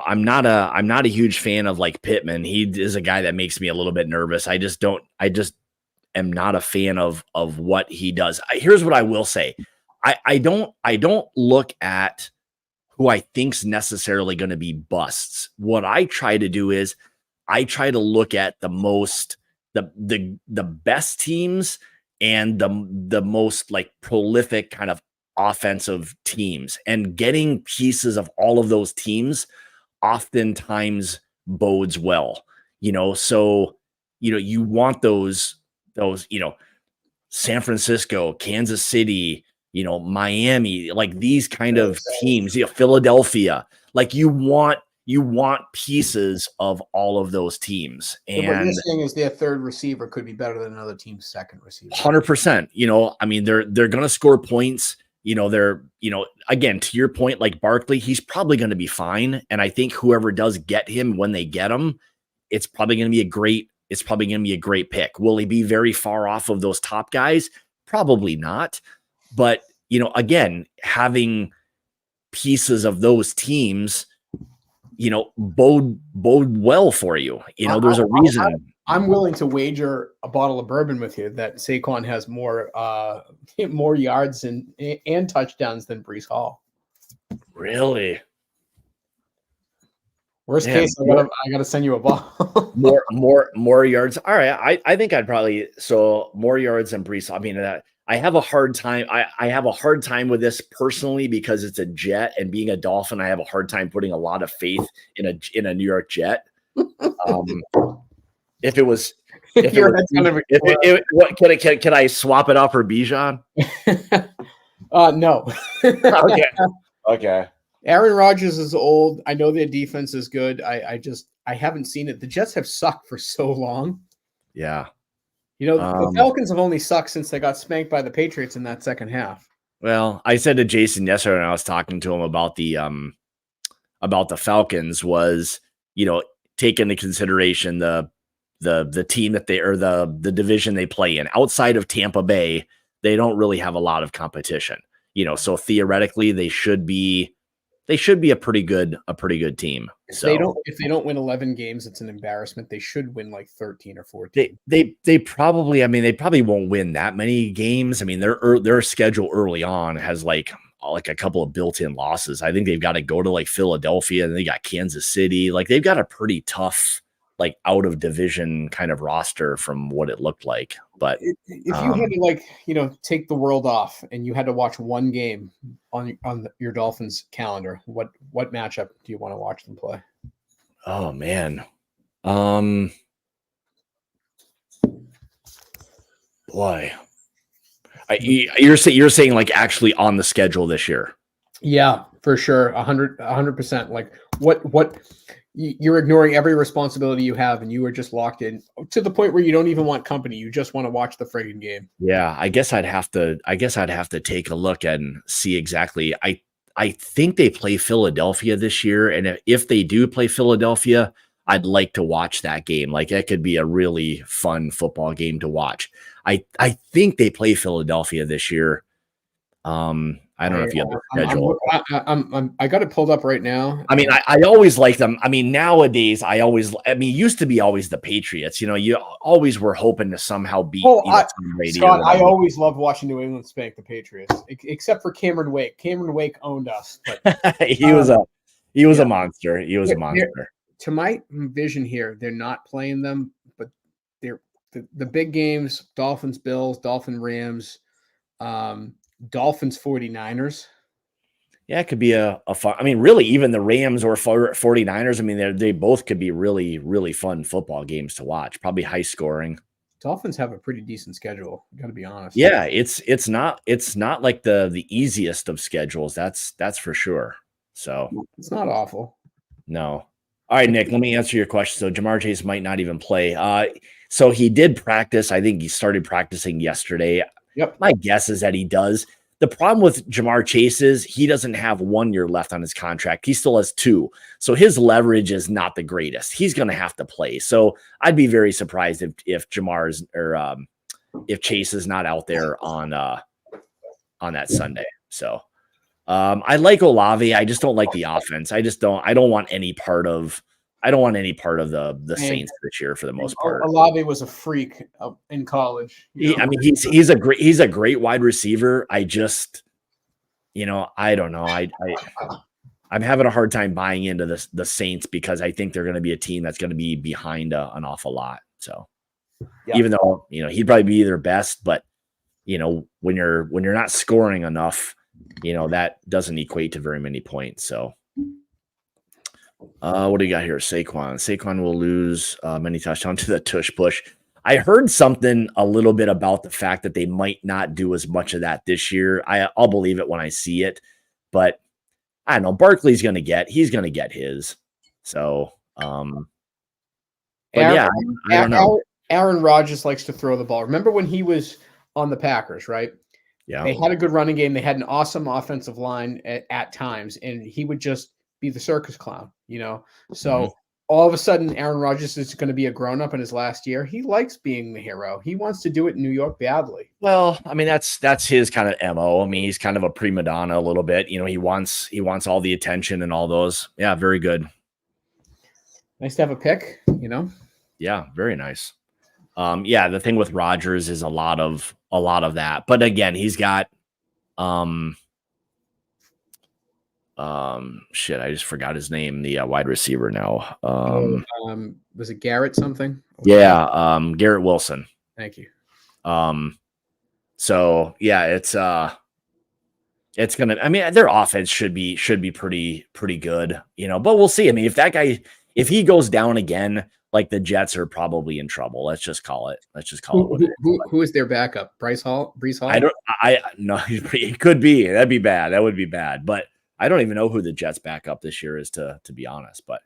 I'm not a huge fan of like Pittman. He is a guy that makes me a little bit nervous. I just am not a fan of what he does. Here's what I will say. I don't look at who I think's necessarily going to be busts. What I try to do is I try to look at the best teams and the most like prolific kind of offensive teams, and getting pieces of all of those teams oftentimes bodes well, so, you want those, San Francisco, Kansas City, Miami, like these kind of teams, Philadelphia, like you want pieces of all of those teams. And what you're saying is their third receiver could be better than another team's second receiver. 100%. I mean, they're going to score points. They're, again, to your point, like Barkley, he's probably going to be fine. And I think whoever does get him, when they get him, it's probably going to be a great pick. Will he be very far off of those top guys? Probably not. But, again, having pieces of those teams, bode well for you. There's a reason. I'm willing to wager a bottle of bourbon with you that Saquon has more yards and touchdowns than Breece Hall. Really? Worst case, I gotta send you a ball. more yards. All right, I think I'd probably more yards than Breece. I mean, I have a hard time. I have a hard time with this personally because it's a Jet, and being a Dolphin, I have a hard time putting a lot of faith in a New York Jet. If it was, what can I swap it out for Bijan? No. Okay. Aaron Rodgers is old. I know their defense is good. I haven't seen it. The Jets have sucked for so long. Yeah. The Falcons have only sucked since they got spanked by the Patriots in that second half. Well, I said to Jason yesterday when I was talking to him about the Falcons was, take into consideration the team that the division they play in. Outside of Tampa Bay, they don't really have a lot of competition. So theoretically they should be a pretty good team. If they don't win 11 games, it's an embarrassment. They should win like 13 or 14. They probably won't win that many games. I mean, their schedule early on has like a couple of built-in losses. I think they've got to go to like Philadelphia, and they got Kansas City. Like they've got a pretty tough, like out of division kind of roster from what it looked like. But if you had to take the world off and you had to watch one game on your Dolphins calendar, what matchup do you want to watch them play? Oh man. Boy. You're saying like actually on the schedule this year? Yeah, for sure. 100%. Like what you're ignoring every responsibility you have, and you are just locked in to the point where you don't even want company. You just want to watch the friggin' game. Yeah, I guess I'd have to take a look and see exactly. I think they play Philadelphia this year, and if they do play Philadelphia, I'd like to watch that game. Like that could be a really fun football game to watch. I think they play Philadelphia this year. I don't know if you have the schedule. I got it pulled up right now. I mean, I always like them. I mean, nowadays, it used to be always the Patriots. You always were hoping to somehow beat Tom Brady. Scott, I always loved watching New England spank the Patriots, except for Cameron Wake. Cameron Wake owned us. But, he was a monster. He was a monster. To my vision here, they're not playing them, but they're the big games: Dolphins, Bills, Dolphins, Rams, Dolphins, 49ers. Yeah, it could be a fun. I mean, really, even the Rams or 49ers. I mean, they both could be really, really fun football games to watch. Probably high scoring. Dolphins have a pretty decent schedule. Got to be honest. Yeah, it's not like the easiest of schedules. That's for sure. So it's not awful. No. All right, Nick. Let me answer your question. So Jamar Chase might not even play. So he did practice. I think he started practicing yesterday. Yep. My guess is that he does. The problem with Jamar Chase is he doesn't have 1 year left on his contract. He still has 2. So his leverage is not the greatest. He's going to have to play. So I'd be very surprised if Jamar's or if Chase is not out there on that Sunday. So I like Olave. I just don't like the offense. I don't want any part of the Saints this year for the most part. Olave was a freak in college. I mean, he's a great wide receiver. I just, I don't know. I'm having a hard time buying into the Saints because I think they're going to be a team that's going to be behind an awful lot. So even though, he'd probably be their best, but when you're not scoring enough, that doesn't equate to very many points. So what do you got here? Saquon will lose many touchdowns to the tush push. I heard something a little bit about the fact that they might not do as much of that this year. I'll believe it when I see it, but I don't know. Barkley's going to get his. So, I don't know. Aaron Rodgers likes to throw the ball. Remember when he was on the Packers, right? Yeah. They had a good running game. They had an awesome offensive line at times, and he would just be the circus clown, So all of a sudden, Aaron Rodgers is going to be a grown-up in his last year. He likes being the hero. He wants to do it in New York badly. Well, I mean, that's his kind of MO. I mean, he's kind of a prima donna a little bit. He wants all the attention and all those. Yeah, very good. Nice to have a pick, Yeah, very nice. The thing with Rodgers is a lot of that. But again, he's got shit, I just forgot his name, the wide receiver now. Was it Garrett something? Yeah, Garrett Wilson. Thank you. So yeah, it's gonna, I mean, their offense should be pretty good, but we'll see. I mean, if he goes down again, like the Jets are probably in trouble. Let's just call it. Who is their backup? Brees Hall? No, it could be. That'd be bad. That would be bad. But I don't even know who the Jets backup this year is, to be honest. But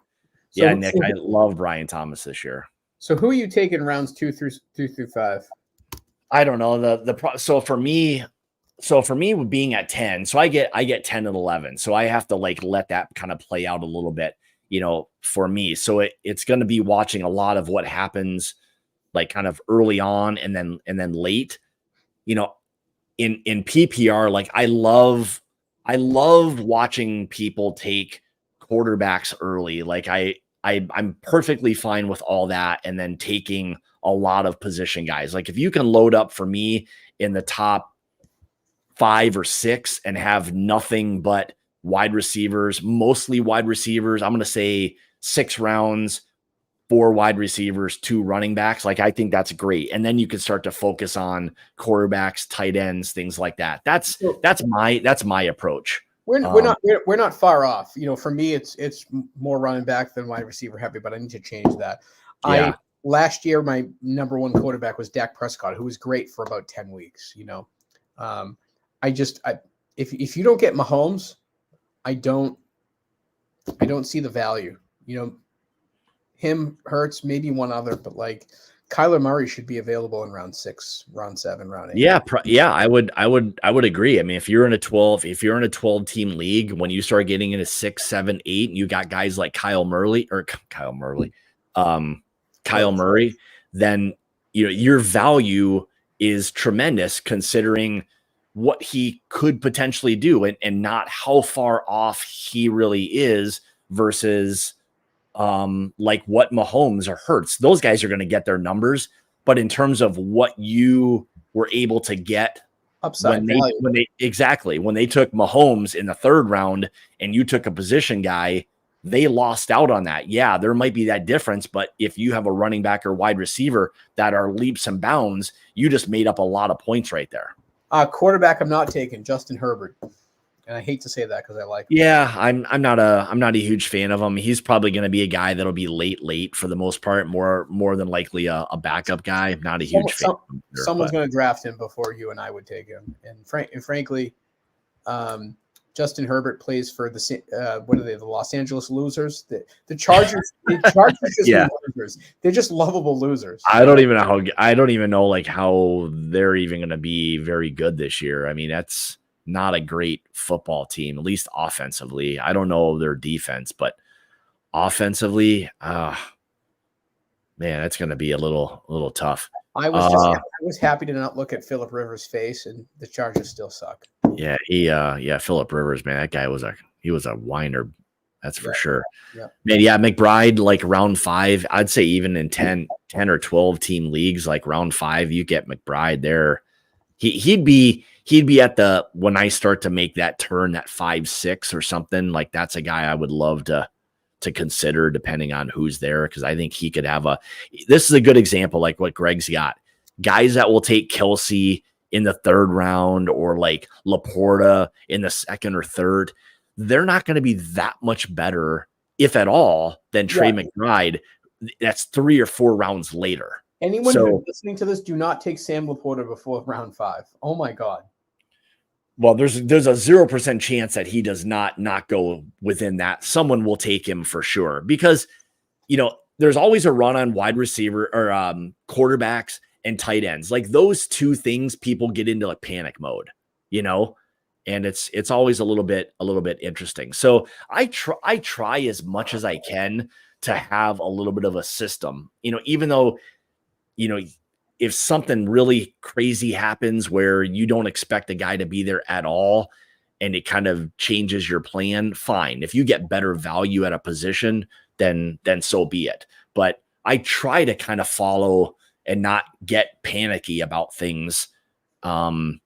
yeah, Nick, I love Brian Thomas this year. So who are you taking rounds 2 through 5? I don't know. So for me being at 10, so I get 10 and 11. So I have to let that kind of play out a little bit, for me. So it's going to be watching a lot of what happens kind of early on and then late, in PPR. I love watching people take quarterbacks early. I'm perfectly fine with all that. And then taking a lot of position guys. If you can load up for me in the top 5 or 6 and have nothing but wide receivers, mostly wide receivers, I'm going to say 6 rounds, 4 wide receivers, 2 running backs. I think that's great. And then you can start to focus on quarterbacks, tight ends, things like that. That's my approach. We're not far off. For me, it's more running back than wide receiver heavy, but I need to change that. Yeah. Last year, my number 1 quarterback was Dak Prescott, who was great for about 10 weeks. If you don't get Mahomes, I don't see the value. Him, Hurts, maybe one other, but Kyler Murray should be available in round 6, round 7, round 8. Yeah, I would agree. I mean, if you're in a 12 team league, when you start getting into 6, 7, 8, and you got guys like Kyle Murray, then your value is tremendous considering what he could potentially do and not how far off he really is versus like what Mahomes or Hurts. Those guys are going to get their numbers, but in terms of what you were able to get upside when they took Mahomes in the third round and you took a position guy, they lost out on that. Yeah, there might be that difference, but if you have a running back or wide receiver that are leaps and bounds, you just made up a lot of points right there. Quarterback, I'm not taking Justin Herbert, and I hate to say that because I like him. Yeah, I'm not a huge fan of him. He's probably going to be a guy that'll be late for the most part, more than likely a backup guy. I'm not a huge fan. Someone's going to draft him before you and I would take him, and frankly, Justin Herbert plays for the what are they? The Los Angeles Losers. The Chargers. The Chargers just losers. They're just lovable losers. I don't even know like how they're even going to be very good this year. I mean, that's not a great football team, at least offensively. I don't know their defense, but offensively, man, it's going to be a little tough. I was happy to not look at Phillip Rivers' face, and the Chargers still suck. Yeah, Phillip Rivers, man, that guy was a whiner, that's for sure. Yeah. Man, yeah, McBride, like round 5, I'd say even in 10 or 12 team leagues, like round 5, you get McBride there. He'd be at the, when I start to make that turn, that 5-6 or something, like that's a guy I would love to consider depending on who's there, because I think he could have this is a good example, like what Greg's got. Guys that will take Kelsey in the 3rd round or like Laporta in the 2nd or 3rd. They're not going to be that much better, if at all, than Trey McBride. That's 3 or 4 rounds later. Anyone who's listening to this, do not take Sam Laporta before round 5. Oh my God. Well, there's a 0% chance that he does not go within that. Someone will take him for sure, because, there's always a run on wide receiver or quarterbacks and tight ends. Like those two things, people get into like panic mode, and it's always a little bit interesting. So I try as much as I can to have a little bit of a system, even though, if something really crazy happens where you don't expect a guy to be there at all and it kind of changes your plan, fine. If you get better value at a position, then so be it. But I try to kind of follow and not get panicky about things. And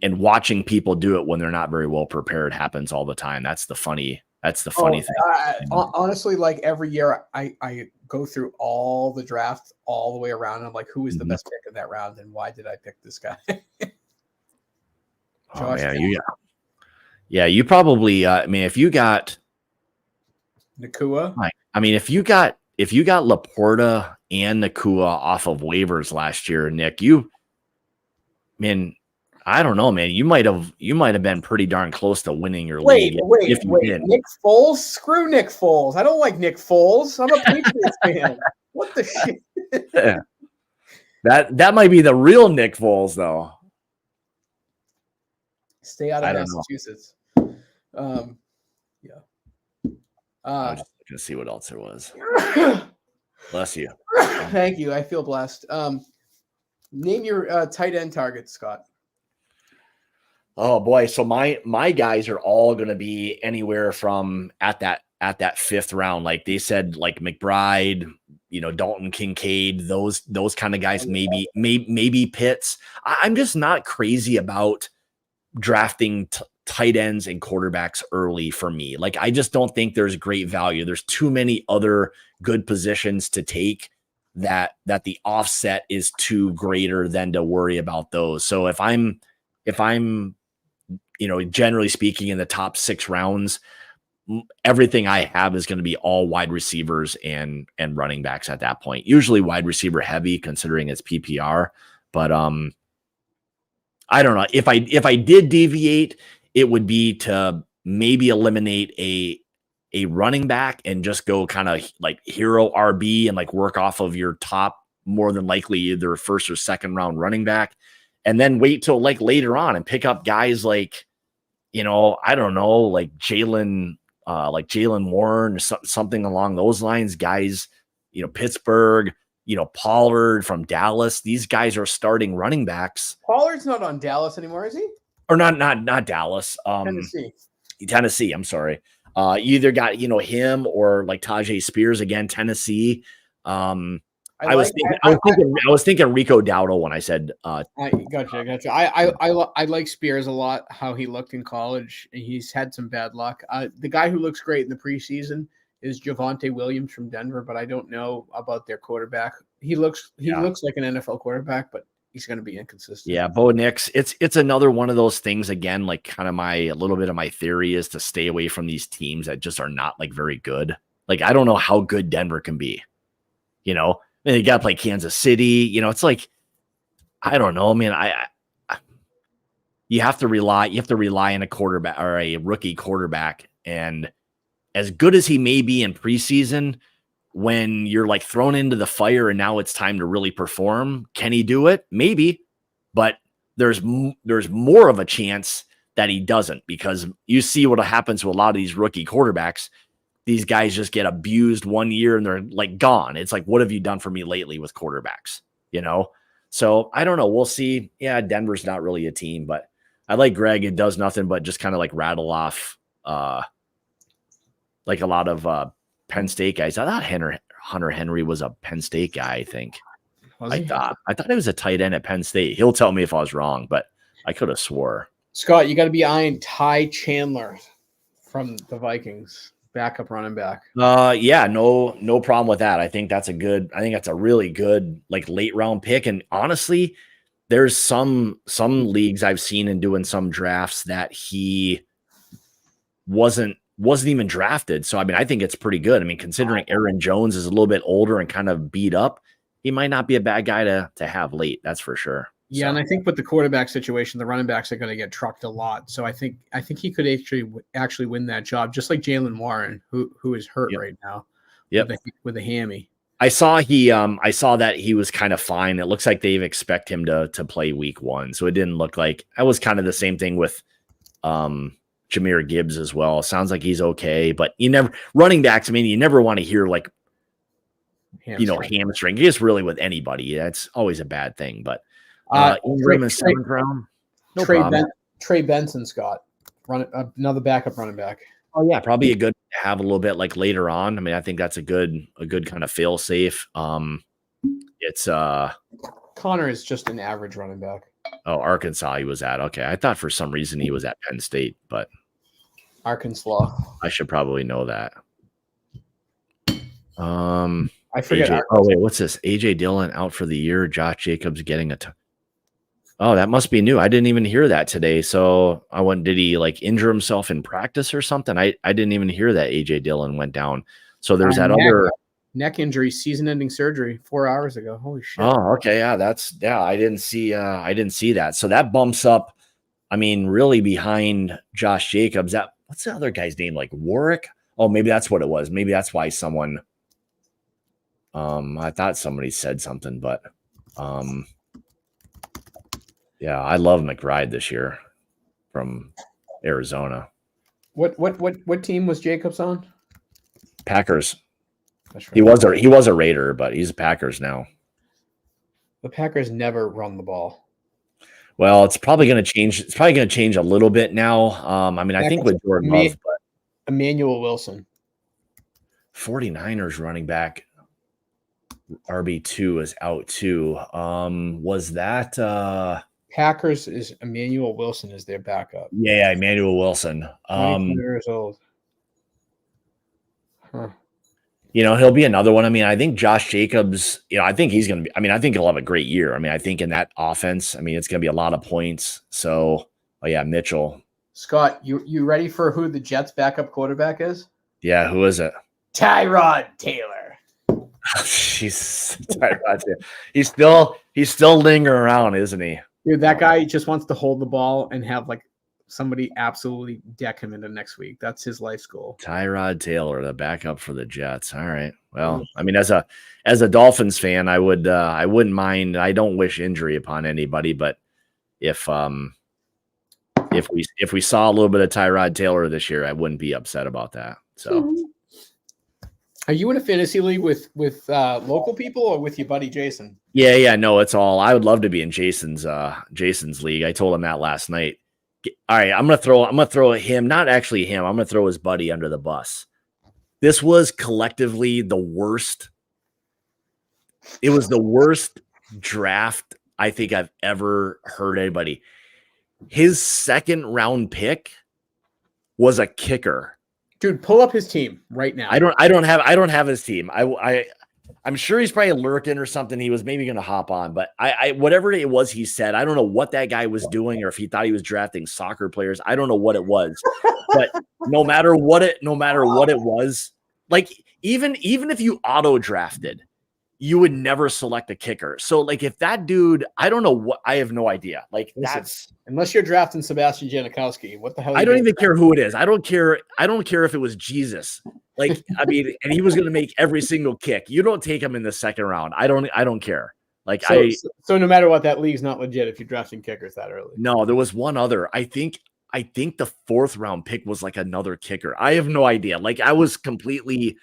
watching people do it when they're not very well prepared happens all the time. That's the funny thing. Honestly, like every year I go through all the drafts all the way around. And I'm like, who is the best pick in that round, and why did I pick this guy? Oh man, you probably. If you got Nakua, if you got Laporta and Nakua off of waivers last year, Nick, I don't know, man. You might have been pretty darn close to winning your league. Wait. Nick Foles? Screw Nick Foles. I don't like Nick Foles. I'm a Patriots fan. What the shit? Yeah. That might be the real Nick Foles, though. Stay out of Massachusetts. Yeah. I was just gonna see what else there was. Bless you. Thank you. I feel blessed. Name your tight end target, Scott. Oh boy, so my guys are all going to be anywhere from at that 5th round. Like they said, like McBride, Dalton Kincaid, those kind of guys, maybe Pitts. I'm just not crazy about drafting tight ends and quarterbacks early for me. Like I just don't think there's great value. There's too many other good positions to take that the offset is too greater than to worry about those. So if I'm generally speaking, in the top 6 rounds, everything I have is going to be all wide receivers and running backs at that point. Usually wide receiver heavy, considering it's PPR. But I don't know. If I did deviate, it would be to maybe eliminate a running back and just go kind of like hero RB and like work off of your top, more than likely either 1st or 2nd round running back, and then wait till like later on and pick up guys like, I don't know, like Jalen Warren or something along those lines. Guys, Pittsburgh, Pollard from Dallas. These guys are starting running backs. Pollard's not on Dallas anymore, is he? Or not Dallas. Tennessee. I'm sorry. You either got him or like Tajay Spears again, Tennessee. I was thinking Rico Dowdle when I said. I gotcha. I like Spears a lot. How he looked in college. He's had some bad luck. The guy who looks great in the preseason is Javonte Williams from Denver, but I don't know about their quarterback. He looks like an NFL quarterback, but he's going to be inconsistent. Yeah, Bo Nix. It's another one of those things again. Like kind of a little bit of my theory is to stay away from these teams that just are not like very good. Like I don't know how good Denver can be. And you got to play Kansas City. It's like I don't know. I mean, you have to rely on a quarterback or a rookie quarterback, and as good as he may be in preseason, when you're like thrown into the fire and now it's time to really perform, can he do it? Maybe, but there's more of a chance that he doesn't, because you see what happens to a lot of these rookie quarterbacks. These guys just get abused one year and they're like gone. It's like, what have you done for me lately with quarterbacks? So I don't know. We'll see. Yeah, Denver's not really a team, but I like Greg. It does nothing but just kind of like rattle off like a lot of Penn State guys. I thought Hunter Henry was a Penn State guy, I think. I thought he was a tight end at Penn State. He'll tell me if I was wrong, but I could have swore. Scott, you got to be eyeing Ty Chandler from the Vikings. Backup running back. Yeah, no problem with that. I think that's a really good like late round pick. And honestly, there's some leagues I've seen in doing some drafts that he wasn't even drafted. So I mean, I think it's pretty good. I mean, considering Aaron Jones is a little bit older and kind of beat up, he might not be a bad guy to have late. That's for sure. Yeah, and I think with the quarterback situation, the running backs are going to get trucked a lot. So I think he could actually win that job, just like Jaylen Warren, who is hurt right now. Yep. With a hammy. I saw that he was kind of fine. It looks like they expect him to play week 1. So it didn't look like that was kind of the same thing with Jahmyr Gibbs as well. Sounds like he's okay, but running backs. I mean, you never want to hear like hamstring. Just really with anybody, that's always a bad thing. But Ingram in 7th round. No problem. Trey Benson, Scott, another backup running back. Oh yeah, probably a good to have a little bit like later on. I mean, I think that's a good kind of fail safe. It's Connor is just an average running back. Oh, Arkansas he was at. Okay, I thought for some reason he was at Penn State, but Arkansas. I should probably know that. I forget. What's this? AJ Dillon out for the year. Josh Jacobs getting Oh, that must be new. I didn't even hear that today. So did he like injure himself in practice or something? I didn't even hear that AJ Dillon went down. So there's that other neck injury, season-ending surgery 4 hours ago. Holy shit. Oh, okay. Yeah, I didn't see that. So that bumps up, I mean, really behind Josh Jacobs. What's the other guy's name? Like Warwick? Oh, maybe that's what it was. Maybe that's why someone I thought somebody said something, but yeah, I love McBride this year from Arizona. What team was Jacobs on? Packers. That's right. He was a Raider, but he's a Packers now. The Packers never run the ball. Well, it's probably going to change. It's probably going to change a little bit now. I mean, I think with Jordan Love, but Emmanuel Wilson, 49ers running back RB2 is out too. Was that Packers is Emmanuel Wilson is their backup. Yeah, Emmanuel Wilson. 22 years old. Huh. He'll be another one. I mean, I think Josh Jacobs, I think he's going to be, I mean, I think he'll have a great year. I mean, I think in that offense, I mean, it's going to be a lot of points. So, Mitchell. Scott, you ready for who the Jets backup quarterback is? Yeah, who is it? Tyrod Taylor. Jeez, Tyrod Taylor. He's still lingering around, isn't he? Dude, that guy just wants to hold the ball and have like somebody absolutely deck him into next week. That's his life's goal. Tyrod Taylor, the backup for the Jets. All right. Well, I mean, as a Dolphins fan, I wouldn't mind. I don't wish injury upon anybody, but if we saw a little bit of Tyrod Taylor this year, I wouldn't be upset about that. So Are you in a fantasy league with local people or with your buddy Jason? Yeah, no, it's all. I would love to be in Jason's league. I told him that last night. All right, I'm gonna throw him, not actually him. I'm gonna throw his buddy under the bus. This was collectively the worst. It was the worst draft I think I've ever heard anybody. His second round pick was a kicker. Dude, pull up his team right now. I don't have his team. I'm sure he's probably lurking or something. He was maybe going to hop on, but I whatever it was he said, I don't know what that guy was doing or if he thought he was drafting soccer players. I don't know what it was, but no matter what it was, like even if you auto drafted, you would never select a kicker. So like if that dude, I don't know what, I have no idea. Like that's unless you're drafting Sebastian Janikowski, what the hell? I don't even care who it is. I don't care if it was Jesus. Like, I mean, and he was going to make every single kick. You don't take him in the second round. I don't care. Like so no matter what, that league's not legit if you're drafting kickers that early. No, there was one other. I think the fourth round pick was like another kicker. I have no idea. Like I was completely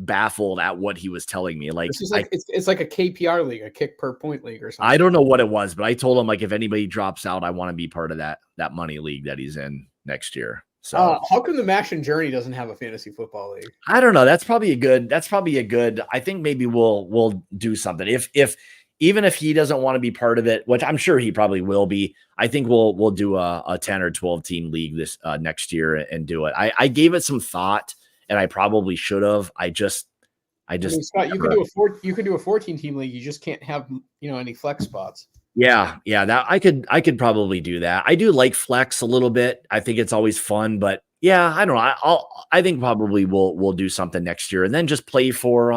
baffled at what he was telling me. Like, it's like a KPR league, a kick per point league or something. I don't know what it was, but I told him like if anybody drops out, I want to be part of that money league that he's in next year. So how come the Mash and Journey doesn't have a fantasy football league? I don't know. That's probably a good. I think maybe we'll do something. If even if he doesn't want to be part of it, which I'm sure he probably will be, I think we'll do a 10 or 12 team league this next year and do it. I gave it some thought and I probably should have. I mean, Scott, you could do a 14 team league. You just can't have any flex spots. Yeah, that I could probably do that. I do like flex a little bit. I think it's always fun, but yeah, I don't know. I think probably we'll do something next year and then just play for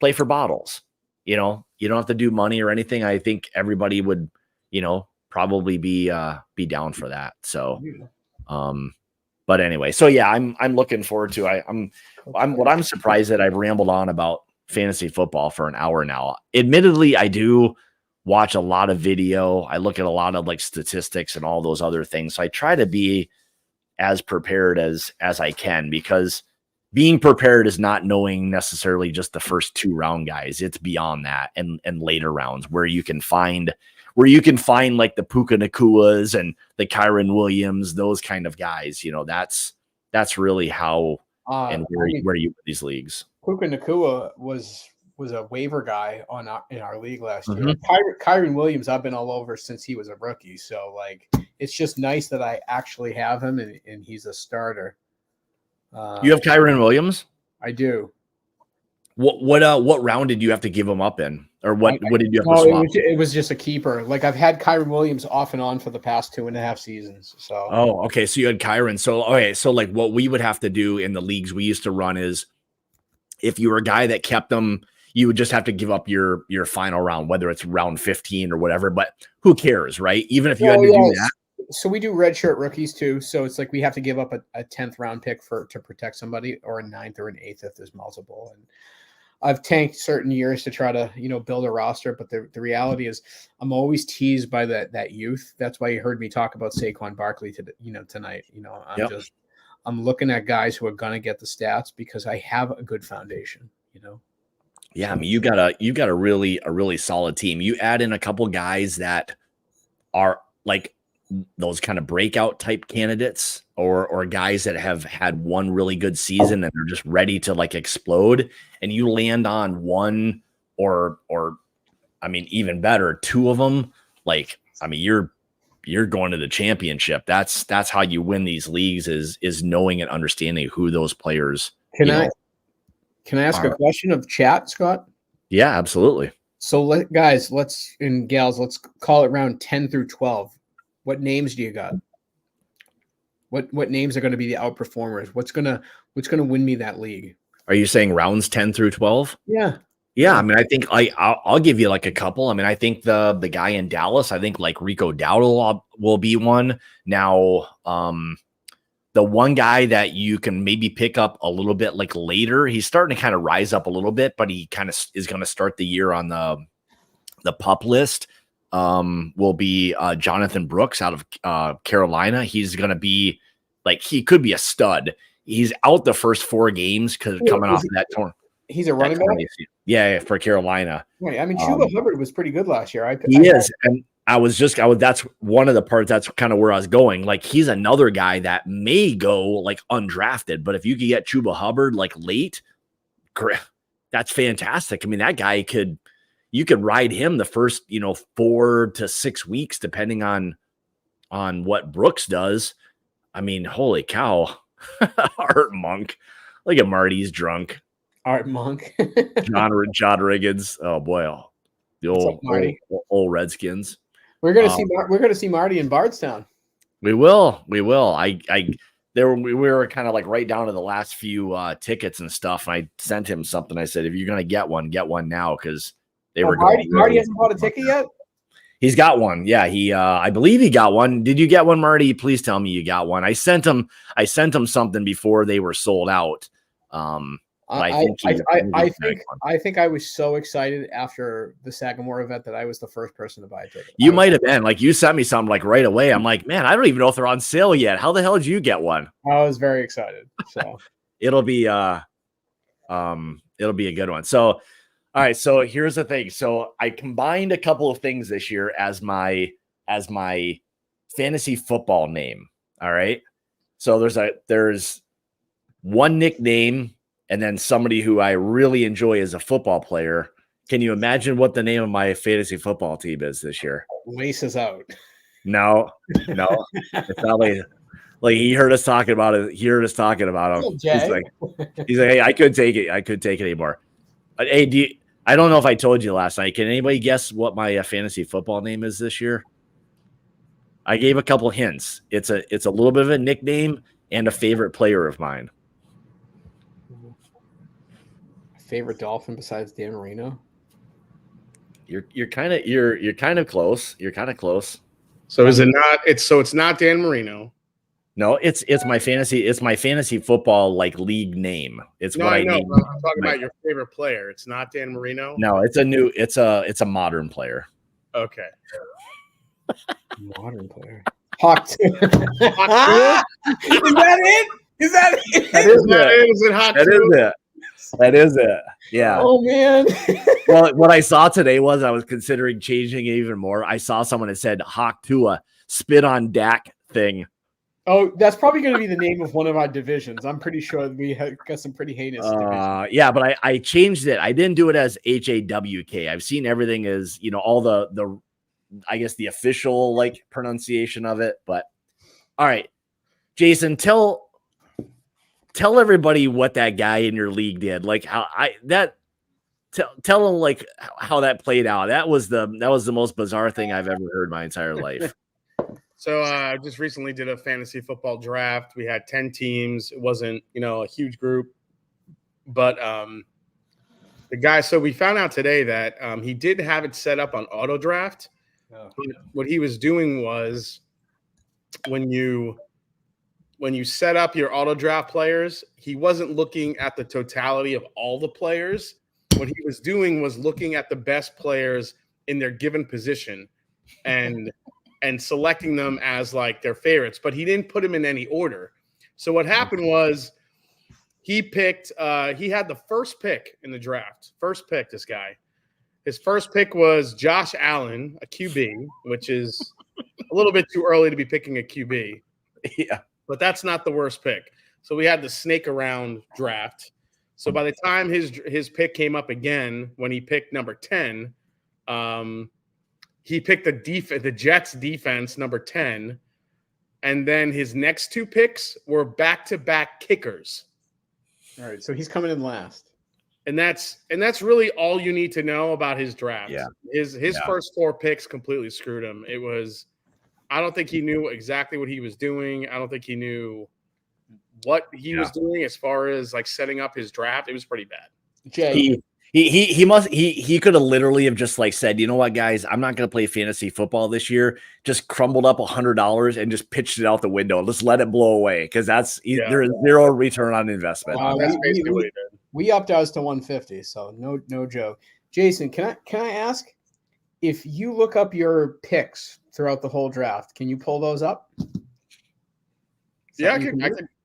bottles. You know, you don't have to do money or anything. I think everybody would, probably be down for that. So, but anyway, so yeah, I'm looking forward to. I'm surprised that I've rambled on about fantasy football for an hour now. Admittedly, I do watch a lot of video. I look at a lot of like statistics and all those other things. So I try to be as prepared as I can, because being prepared is not knowing necessarily just the first 2 round guys. It's beyond that and later rounds where you can find like the Puka Nakuas and the Kyron Williams, those kind of guys. That's really how and where you put these leagues. Puka Nakua was a waiver guy in our league last year. Kyron Williams, I've been all over since he was a rookie. So like, it's just nice that I actually have him and he's a starter. You have Kyron Williams? I do. What round did you have to give him up in, or what did you have to swap? It was just a keeper. Like I've had Kyron Williams off and on for the past 2.5 seasons. So okay, so you had Kyron. So like what we would have to do in the leagues we used to run is, if you were a guy that kept them, you would just have to give up your final round, whether it's round 15 or whatever. But who cares, right? Even if you had to do that. So we do redshirt rookies too. So it's like we have to give up a 10th round pick to protect somebody, or a 9th or an 8th if there's multiple. And I've tanked certain years to try to build a roster, but the reality is I'm always teased by that youth. That's why you heard me talk about Saquon Barkley tonight. I'm looking at guys who are gonna get the stats because I have a good foundation. Yeah, I mean, you got a really solid team. You add in a couple guys that are like those kind of breakout type candidates, or guys that have had one really good season and they're just ready to like explode, and you land on one or I mean, even better, 2 of them. Like, I mean, you're going to the championship. That's how you win these leagues, is knowing and understanding who those players. Can I ask a question of chat, Scott? Yeah, absolutely. So guys, let's call it round 10 through 12. What names do you got? What names are going to be the outperformers? What's gonna win me that league? Are you saying rounds 10 through 12? Yeah. Yeah, I mean, I think I'll give you like a couple. I mean, I think the guy in Dallas, I think like Rico Dowdle will be one. Now, the one guy that you can maybe pick up a little bit like later, he's starting to kind of rise up a little bit, but he kind of is going to start the year on the pup list. Will be Jonathan Brooks out of Carolina. He's going to be like, he could be a stud. He's out the first 4 games because coming off of that torn. He's a running back? Yeah, for Carolina. Right. I mean, Chuba Hubbard was pretty good last year. He is. And that's one of the parts. That's kind of where I was going. Like, he's another guy that may go like undrafted, but if you could get Chuba Hubbard like late, that's fantastic. I mean, that guy you could ride him the first, 4 to 6 weeks, depending on what Brooks does. I mean, holy cow. Art Monk. Look at Marty's drunk. Art Monk. John Riggins. Oh boy. The old Redskins. We're gonna see Marty in Bardstown. We will. We were kind of like right down to the last few tickets and stuff. And I sent him something. I said, if you're gonna get one now, because they were going. Marty hasn't bought a ticket yet? He's got one. Yeah, I believe he got one. Did you get one, Marty? Please tell me you got one. I sent him something before they were sold out. I think I was so excited after the Sagamore event that I was the first person to buy a ticket. You might have been. Like, you sent me something like right away. I'm like, man, I don't even know if they're on sale yet. How the hell did you get one? I was very excited. So it'll be a good one. So, all right. So here's the thing. So I combined a couple of things this year as my fantasy football name. All right. So there's one nickname, and then somebody who I really enjoy as a football player. Can you imagine what the name of my fantasy football team is this year? Laces out. No. It's not like he heard us talking about it. He heard us talking about him. He's like, hey, I couldn't take it. I couldn't take it anymore. Hey, I don't know if I told you last night. Can anybody guess what my fantasy football name is this year? I gave a couple hints. It's a little bit of a nickname and a favorite player of mine. Favorite Dolphin besides Dan Marino? You're kind of close. You're kind of close. So is it not? It's not Dan Marino. No, it's my fantasy football like league name. It's no, what I know. named I'm talking about your favorite player. It's not Dan Marino. No, it's a modern player. Okay. Modern player. Hawk 2. Hawk 2? Is that it? Is that it? That is it. Is it Hawk 2? That is it. That is it. Yeah. Oh man. Well, what I saw today was I was considering changing it even more. I saw someone that said Hawk Tua spit on Dak thing. Oh, that's probably going to be the name of one of our divisions. I'm pretty sure we have got some pretty heinous divisions. Yeah, but I changed it. I didn't do it as HAWK. I've seen everything as, all the I guess the official like pronunciation of it. But all right, Jason, tell everybody what that guy in your league did. Like tell them like how that played out. That was the most bizarre thing I've ever heard my entire life. So I just recently did a fantasy football draft. We had 10 teams. It wasn't, a huge group, but the guy. So we found out today that he did have it set up on auto draft. Oh. What he was doing was when you set up your auto draft players, he wasn't looking at the totality of all the players. What he was doing was looking at the best players in their given position and selecting them as like their favorites, but he didn't put them in any order. So what happened was he picked, he had the first pick in the draft. First pick, this guy. His first pick was Josh Allen, a QB, which is a little bit too early to be picking a QB. Yeah. But that's not the worst pick. So we had the snake around draft. So by the time his pick came up again, when he picked number 10, he picked the Jets defense, number 10. And then his next two picks were back-to-back kickers. All right, so he's coming in last. And that's really all you need to know about his draft. Yeah. His first four picks completely screwed him. I don't think he knew exactly what he was doing. I don't think he knew what he was doing as far as like setting up his draft. It was pretty bad. Jay, he could have literally have just like said, you know what, guys, I'm not going to play fantasy football this year. Just crumbled up $100 and just pitched it out the window. Just let it blow away because there is zero return on investment. That's basically what he did. We upped ours to 150, so no joke. Jason, can I ask if you look up your picks throughout the whole draft? Can you pull those up? Yeah,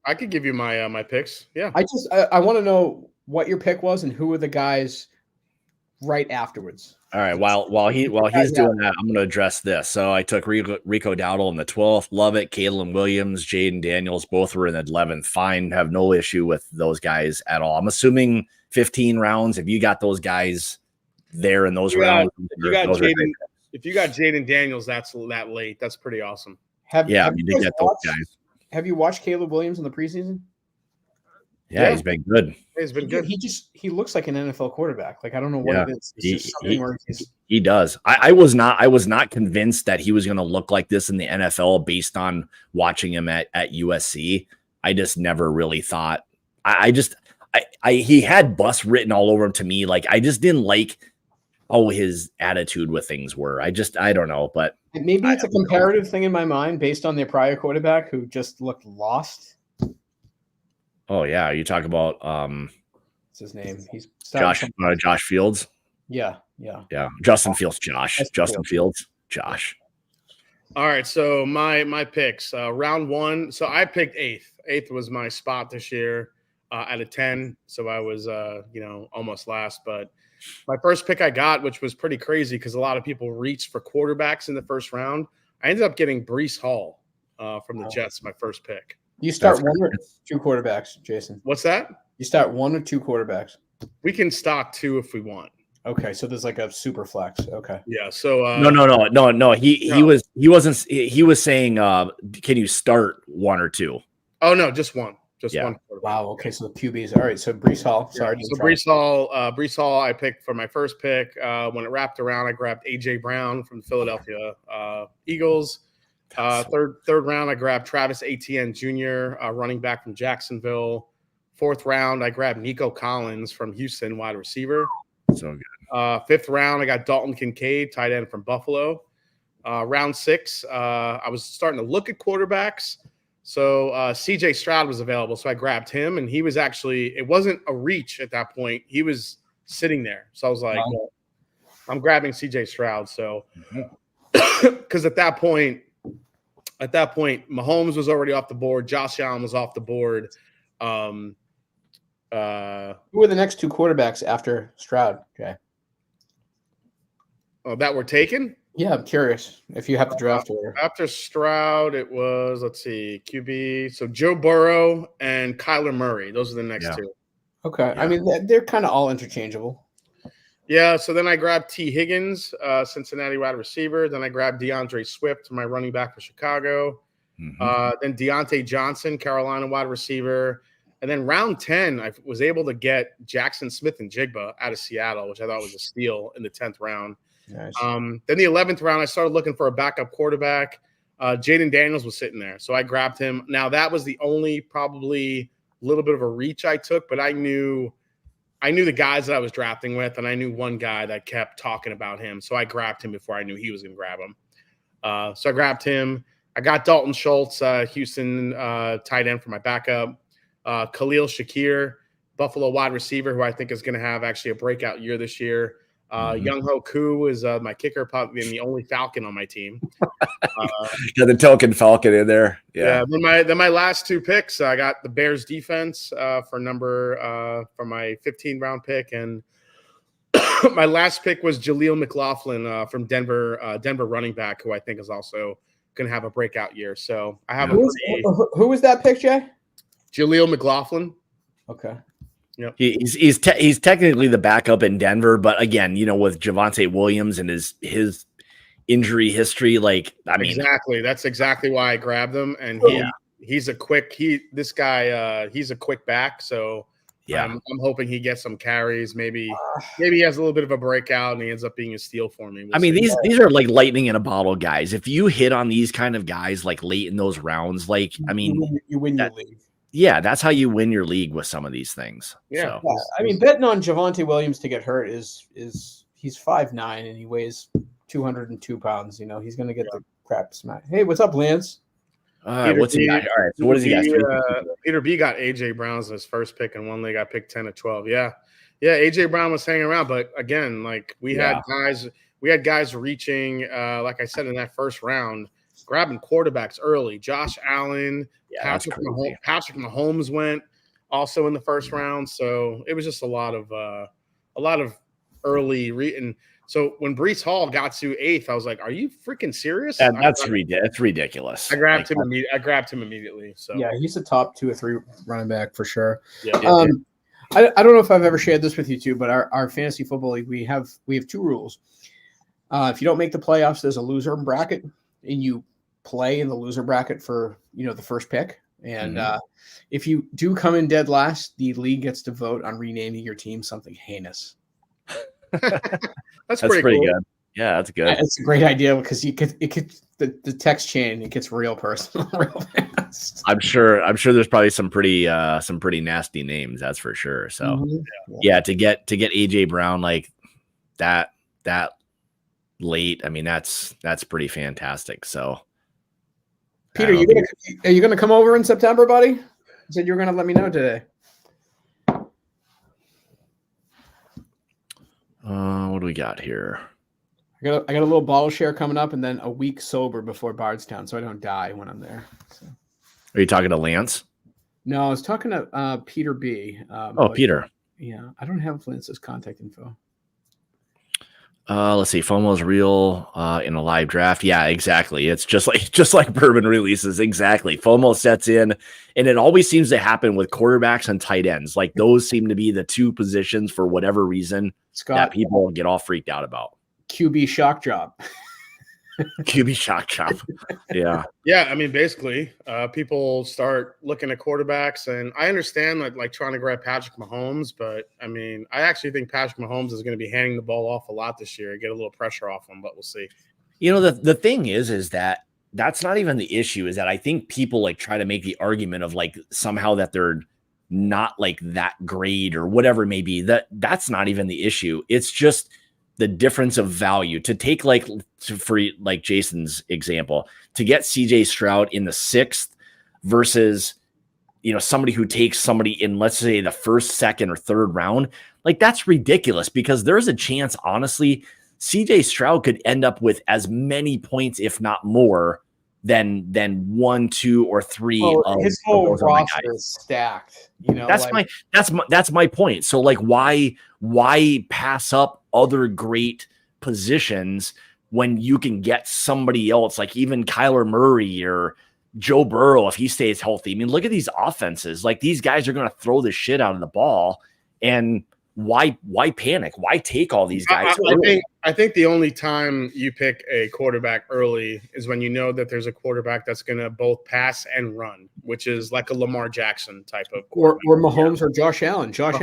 I could give you my my picks. Yeah, I want to know what your pick was and who were the guys right afterwards. All right. While he's doing that, I'm going to address this. So I took Rico Dowdle in the 12th. Love it. Caleb Williams, Jaden Daniels, both were in the 11th. Fine. Have no issue with those guys at all. I'm assuming 15 rounds. If you got those guys there in those rounds, if you got Jaden Daniels, that's that late. That's pretty awesome. Have you watched Caleb Williams in the preseason? Yeah, he's been good. He's been good. He looks like an NFL quarterback. Like I don't know what it is. It's just something where he does. I was not convinced that he was going to look like this in the NFL based on watching him at USC. I just never really thought. He had bus written all over him to me. Like I just didn't like how his attitude with things were. I don't know, but maybe it's a comparative thing in my mind based on their prior quarterback who just looked lost. Oh yeah, you talk about what's his name? He's Josh Fields. Yeah. Justin Fields, Justin Fields, Josh. All right, so my picks. Round one. So I picked 8th. 8th was my spot this year out of 10. So I was almost last, but my first pick I got, which was pretty crazy because a lot of people reached for quarterbacks in the first round. I ended up getting Breece Hall from the Jets, my first pick. You start one or two quarterbacks, Jason? What's that? You start one or two quarterbacks? We can stock 2 if we want. Okay, so there's like a super flex. Okay. Yeah. So no. He was saying, can you start 1 or 2? Oh no, just one. One. Wow. Okay, so the QBs. All right. So Breece Hall. Sorry. So Breece Hall, I picked for my first pick. When it wrapped around, I grabbed AJ Brown from the Philadelphia Eagles. Third round, I grabbed Travis Etienne Jr., running back from Jacksonville. 4th round, I grabbed Nico Collins from Houston, wide receiver. So good. 5th round, I got Dalton Kincaid, tight end from Buffalo. Round 6, I was starting to look at quarterbacks. So CJ Stroud was available, so I grabbed him, and he was it wasn't a reach at that point. He was sitting there. So I was like, well, I'm grabbing CJ Stroud. So because at that point, Mahomes was already off the board. Josh Allen was off the board. Who were the next 2 quarterbacks after Stroud? Okay. That were taken? Yeah, I'm curious if you have the draft order. After Stroud, it was, let's see, QB. So Joe Burrow and Kyler Murray. Those are the next 2. Okay. Yeah. I mean, they're kind of all interchangeable. Yeah, so then I grabbed T. Higgins, Cincinnati wide receiver. Then I grabbed DeAndre Swift, my running back for Chicago. Then Deontay Johnson, Carolina wide receiver. And then round 10, I was able to get Jackson Smith-Njigba out of Seattle, which I thought was a steal in the 10th round. Nice. Then the 11th round, I started looking for a backup quarterback. Jaden Daniels was sitting there, so I grabbed him. Now, that was the only probably little bit of a reach I took, but I knew the guys that I was drafting with, and I knew one guy that kept talking about him. So I grabbed him before I knew he was going to grab him. So I grabbed him. I got Dalton Schultz, Houston tight end for my backup. Khalil Shakir, Buffalo wide receiver, who I think is going to have actually a breakout year this year. Young-Ho Koo is my kicker, probably the only Falcon on my team. The token Falcon in there. Yeah. Then my last 2 picks, I got the Bears defense for my 15 round pick, and my last pick was Jaleel McLaughlin from Denver running back, who I think is also going to have a breakout year. So I have who was that pick, Jay? Jaleel McLaughlin. Okay. Yep. He's technically the backup in Denver, but again, with Javonte Williams and his injury history, exactly. That's exactly why I grabbed him, and he's a quick back. So yeah, I'm hoping he gets some carries. Maybe he has a little bit of a breakout, and he ends up being a steal for me. These are like lightning in a bottle guys. If you hit on these kind of guys like late in those rounds, you win your league. Yeah, that's how you win your league with some of these things. Yeah. So. Betting on Javonte Williams to get hurt is he's 5'9" and he weighs 202 pounds. He's going to get the crap smacked. Hey, what's up, Lance? What's he got? All right. So what does he got? Peter B got AJ Brown as his first pick, and one league I picked 10 or 12. Yeah. AJ Brown was hanging around, but again, we had guys reaching. Like I said in that first round, grabbing quarterbacks early. Josh Allen, Patrick Mahomes went. also in the first round. So it was just a lot of early and so when Breece Hall got to 8th, I was like, "Are you freaking serious?" And that's ridiculous. I grabbed him. I grabbed him immediately. So yeah, he's a top 2 or 3 running back for sure. Yeah. I don't know if I've ever shared this with you too, but our fantasy football league, we have 2 rules. If you don't make the playoffs, there's a loser bracket, and you play in the loser bracket for the first pick. And if you do come in dead last, the league gets to vote on renaming your team something heinous. That's pretty cool. good. Yeah, that's good. It's a great idea because the text chain, it gets real personal real fast. I'm sure there's probably some pretty nasty names, that's for sure. So yeah, to get AJ Brown like that late, I mean that's pretty fantastic. So Peter, are you gonna come over in September, buddy? You said you were gonna let me know today. What do we got here? I got a little bottle share coming up, and then a week sober before Bardstown, so I don't die when I'm there. So. Are you talking to Lance? No, I was talking to Peter B. Peter. Yeah, I don't have Lance's contact info. Let's see. FOMO's real in a live draft. Yeah, exactly. It's just like Bourbon releases. Exactly. FOMO sets in, and it always seems to happen with quarterbacks and tight ends. Like those seem to be the 2 positions for whatever reason that people get all freaked out about. QB shock job. QB shock job. Yeah. Yeah. I mean, basically, people start looking at quarterbacks, and I understand like trying to grab Patrick Mahomes, but I mean, I actually think Patrick Mahomes is going to be handing the ball off a lot this year, get a little pressure off him, but we'll see. The thing is that that's not even the issue. Is that I think people like try to make the argument of like somehow that they're not like that great or whatever it may be. That's not even the issue. It's just the difference of value. To take for Jason's example, to get CJ Stroud in the 6th versus somebody who takes somebody in, let's say, the 1st, 2nd, or 3rd round, like that's ridiculous, because there's a chance, honestly, CJ Stroud could end up with as many points, if not more, than 1, 2, or 3. His whole roster is stacked. That's my point. So like, why pass up other great positions when you can get somebody else, like even Kyler Murray or Joe Burrow if he stays healthy? I mean, look at these offenses. Like these guys are going to throw the shit out of the ball, and why panic? Why take all these guys? I think the only time you pick a quarterback early is when you know that there's a quarterback that's going to both pass and run, which is like a Lamar Jackson type of quarterback. Or Mahomes or Josh Allen. Josh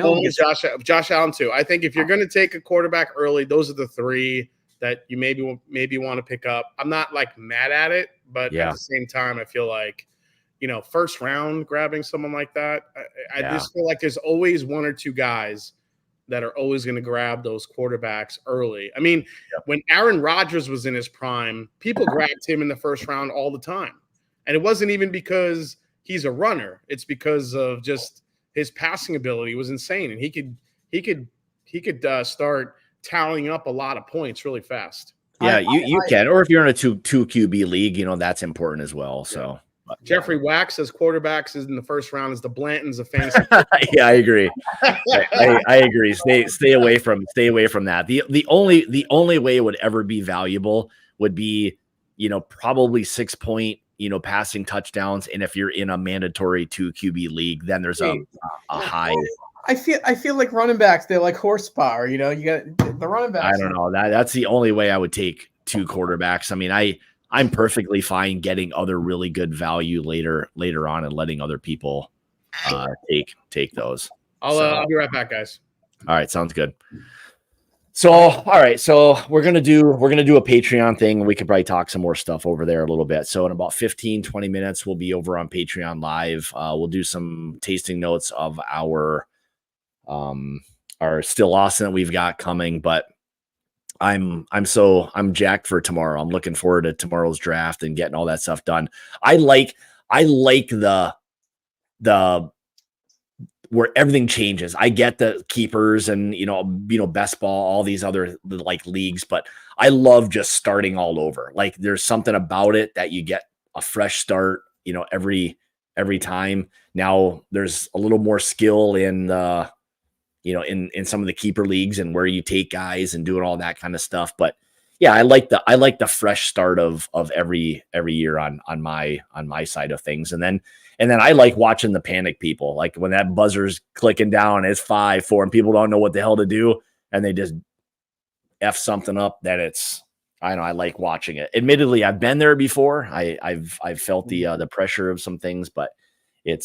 Allen too. I think if you're going to take a quarterback early, those are the 3 that you maybe want to pick up. I'm not like mad at it, but at the same time, I feel like, first round grabbing someone like that, I just feel like there's always 1 or 2 guys that are always going to grab those quarterbacks early. I mean, when Aaron Rodgers was in his prime, people grabbed him in the 1st round all the time. And it wasn't even because he's a runner. It's because of just his passing ability was insane. And he could start tallying up a lot of points really fast. Yeah, you can. Or if you're in a 2 QB league, that's important as well. So Jeffrey Wax says quarterbacks is in the 1st round is the Blantons of fantasy. Yeah, I agree. I agree. Stay away from that. The only way it would ever be valuable would be, probably 6 point, passing touchdowns. And if you're in a mandatory 2 QB league, then there's a high. I feel like running backs, they're like horsepower. You got the running backs. I don't know. That's the only way I would take 2 quarterbacks. I mean, I'm perfectly fine getting other really good value later on and letting other people take those. I'll be right back, guys. All right, sounds good. So, all right, so we're gonna do a Patreon thing. We could probably talk some more stuff over there a little bit. So in about 15-20 minutes, we'll be over on Patreon Live. We'll do some tasting notes of our Still Austin that we've got coming, but I'm jacked for tomorrow. I'm looking forward to tomorrow's draft and getting all that stuff done. I like the where everything changes. I get the keepers and best ball, all these other like leagues, but I love just starting all over. Like there's something about it that you get a fresh start, every every time. Now there's a little more skill in the, in some of the keeper leagues and where you take guys and doing all that kind of stuff. But yeah, I like the fresh start of every year on my side of things. And then I like watching the panic people, like when that buzzer's clicking down, it's 5-4 and people don't know what the hell to do. And they just F something up that I like watching it. Admittedly, I've been there before. I've felt the pressure of some things, but I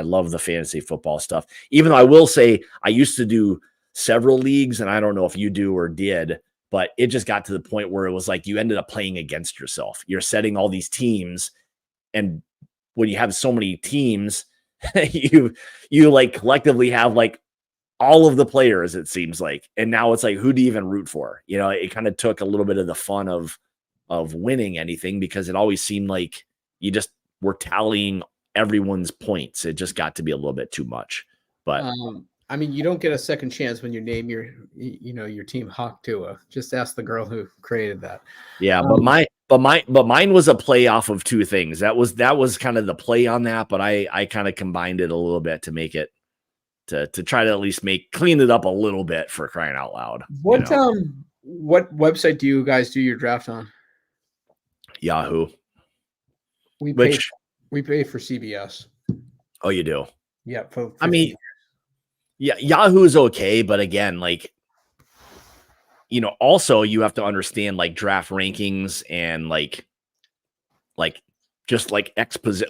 love the fantasy football stuff. Even though I will say I used to do several leagues, and I don't know if you do or did, but it just got to the point where it was like you ended up playing against yourself. You're setting all these teams, and when you have so many teams, you like collectively have like all of the players, it seems like. And now it's like, who do you even root for? It kind of took a little bit of the fun of winning anything, because it always seemed like you just were tallying everyone's points. It just got to be a little bit too much. But I mean, you don't get a second chance when you name your team Hawk Tua. Just ask the girl who created that. Yeah, but mine was a play off of two things. That was kind of the play on that, but I kind of combined it a little bit to make it to try to at least clean it up a little bit, for crying out loud. What website do you guys do your draft on? Yahoo. We pay for CBS. Oh, you do? Yeah. Yeah, Yahoo is okay, but again, like, also you have to understand like draft rankings and like just like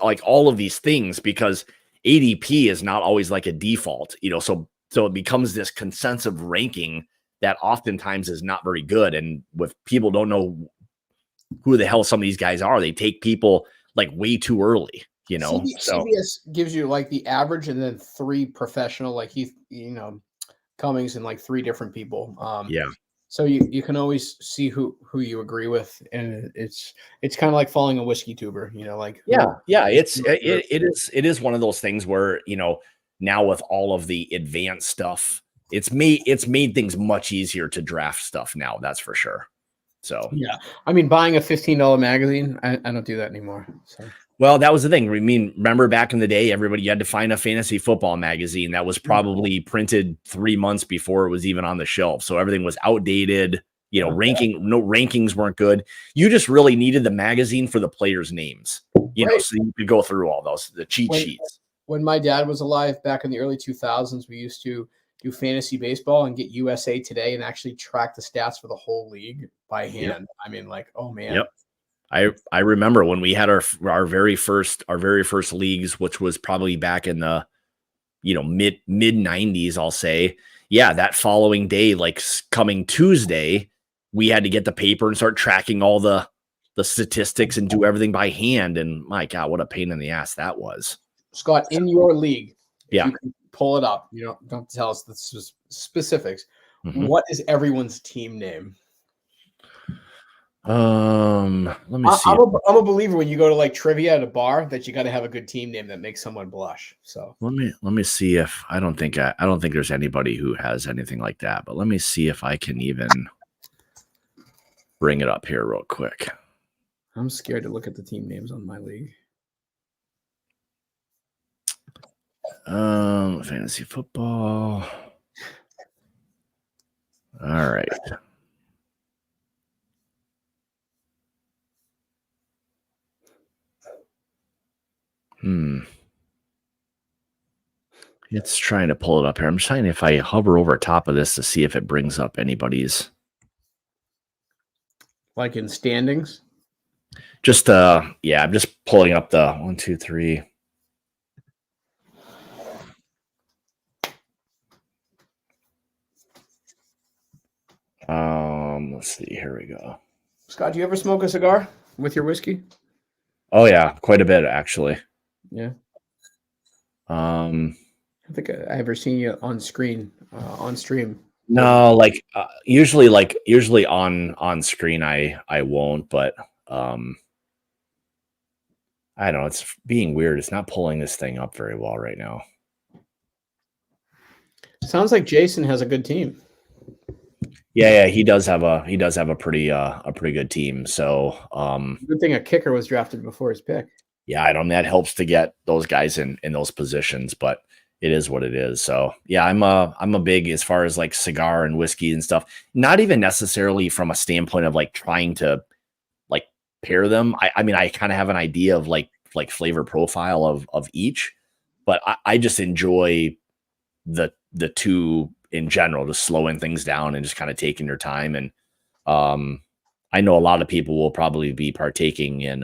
like all of these things, because ADP is not always like a default, so it becomes this consensus ranking that oftentimes is not very good. And with people don't know who the hell some of these guys are, they take people like way too early. CBS gives you like the average and then 3 professional, like Cummings and like 3 different people. Yeah. So you can always see who you agree with, and it's kind of like following a whiskey tuber, it is one of those things where, now with all of the advanced stuff, it's made things much easier to draft stuff now. That's for sure. So, yeah, I mean, buying a $15 magazine, I don't do that anymore. So. Well, that was the thing. I mean, remember back in the day, you had to find a fantasy football magazine that was probably printed 3 months before it was even on the shelf. So everything was outdated. Rankings weren't good. You just really needed the magazine for the players' names, so you could go through all those, the cheat sheets. When my dad was alive back in the early 2000s, we used to do fantasy baseball and get USA Today and actually track the stats for the whole league by hand. Yep. I mean, like, oh man. Yep. I remember when we had our very first leagues, which was probably back in the mid 90s, I'll say. Yeah, that following day, like coming Tuesday, we had to get the paper and start tracking all the statistics and do everything by hand. And my God, what a pain in the ass that was. Scott, in your league, yeah, you can pull it up. Don't tell us the specifics. Mm-hmm. What is everyone's team name? Let me see. I'm a believer when you go to like trivia at a bar that you got to have a good team name that makes someone blush. So let me see if I don't think there's anybody who has anything like that, but let me see if I can even bring it up here real quick. I'm scared to look at the team names on my league. Fantasy football. All right. It's trying to pull it up here. I'm trying, if I hover over top of this to see if it brings up anybody's. Like in standings? Just yeah, I'm just pulling up the 1, 2, 3. Let's see. Here we go. Scott, do you ever smoke a cigar with your whiskey? Oh yeah, quite a bit actually. Yeah. I think I ever seen you on stream. No, usually on screen I won't, but I don't know. It's being weird. It's not pulling this thing up very well right now. Sounds like Jason has a good team. Yeah, he does have a pretty good team. So good thing a kicker was drafted before his pick. yeah, I don't know, that helps to get those guys in those positions, but it is what it is. So yeah, I'm a big, as far as like cigar and whiskey and stuff, not even necessarily from a standpoint of like trying to like pair them. I mean, I kind of have an idea of like flavor profile of each, but I just enjoy the two in general, just slowing things down and just kind of taking your time. And I know a lot of people will probably be partaking in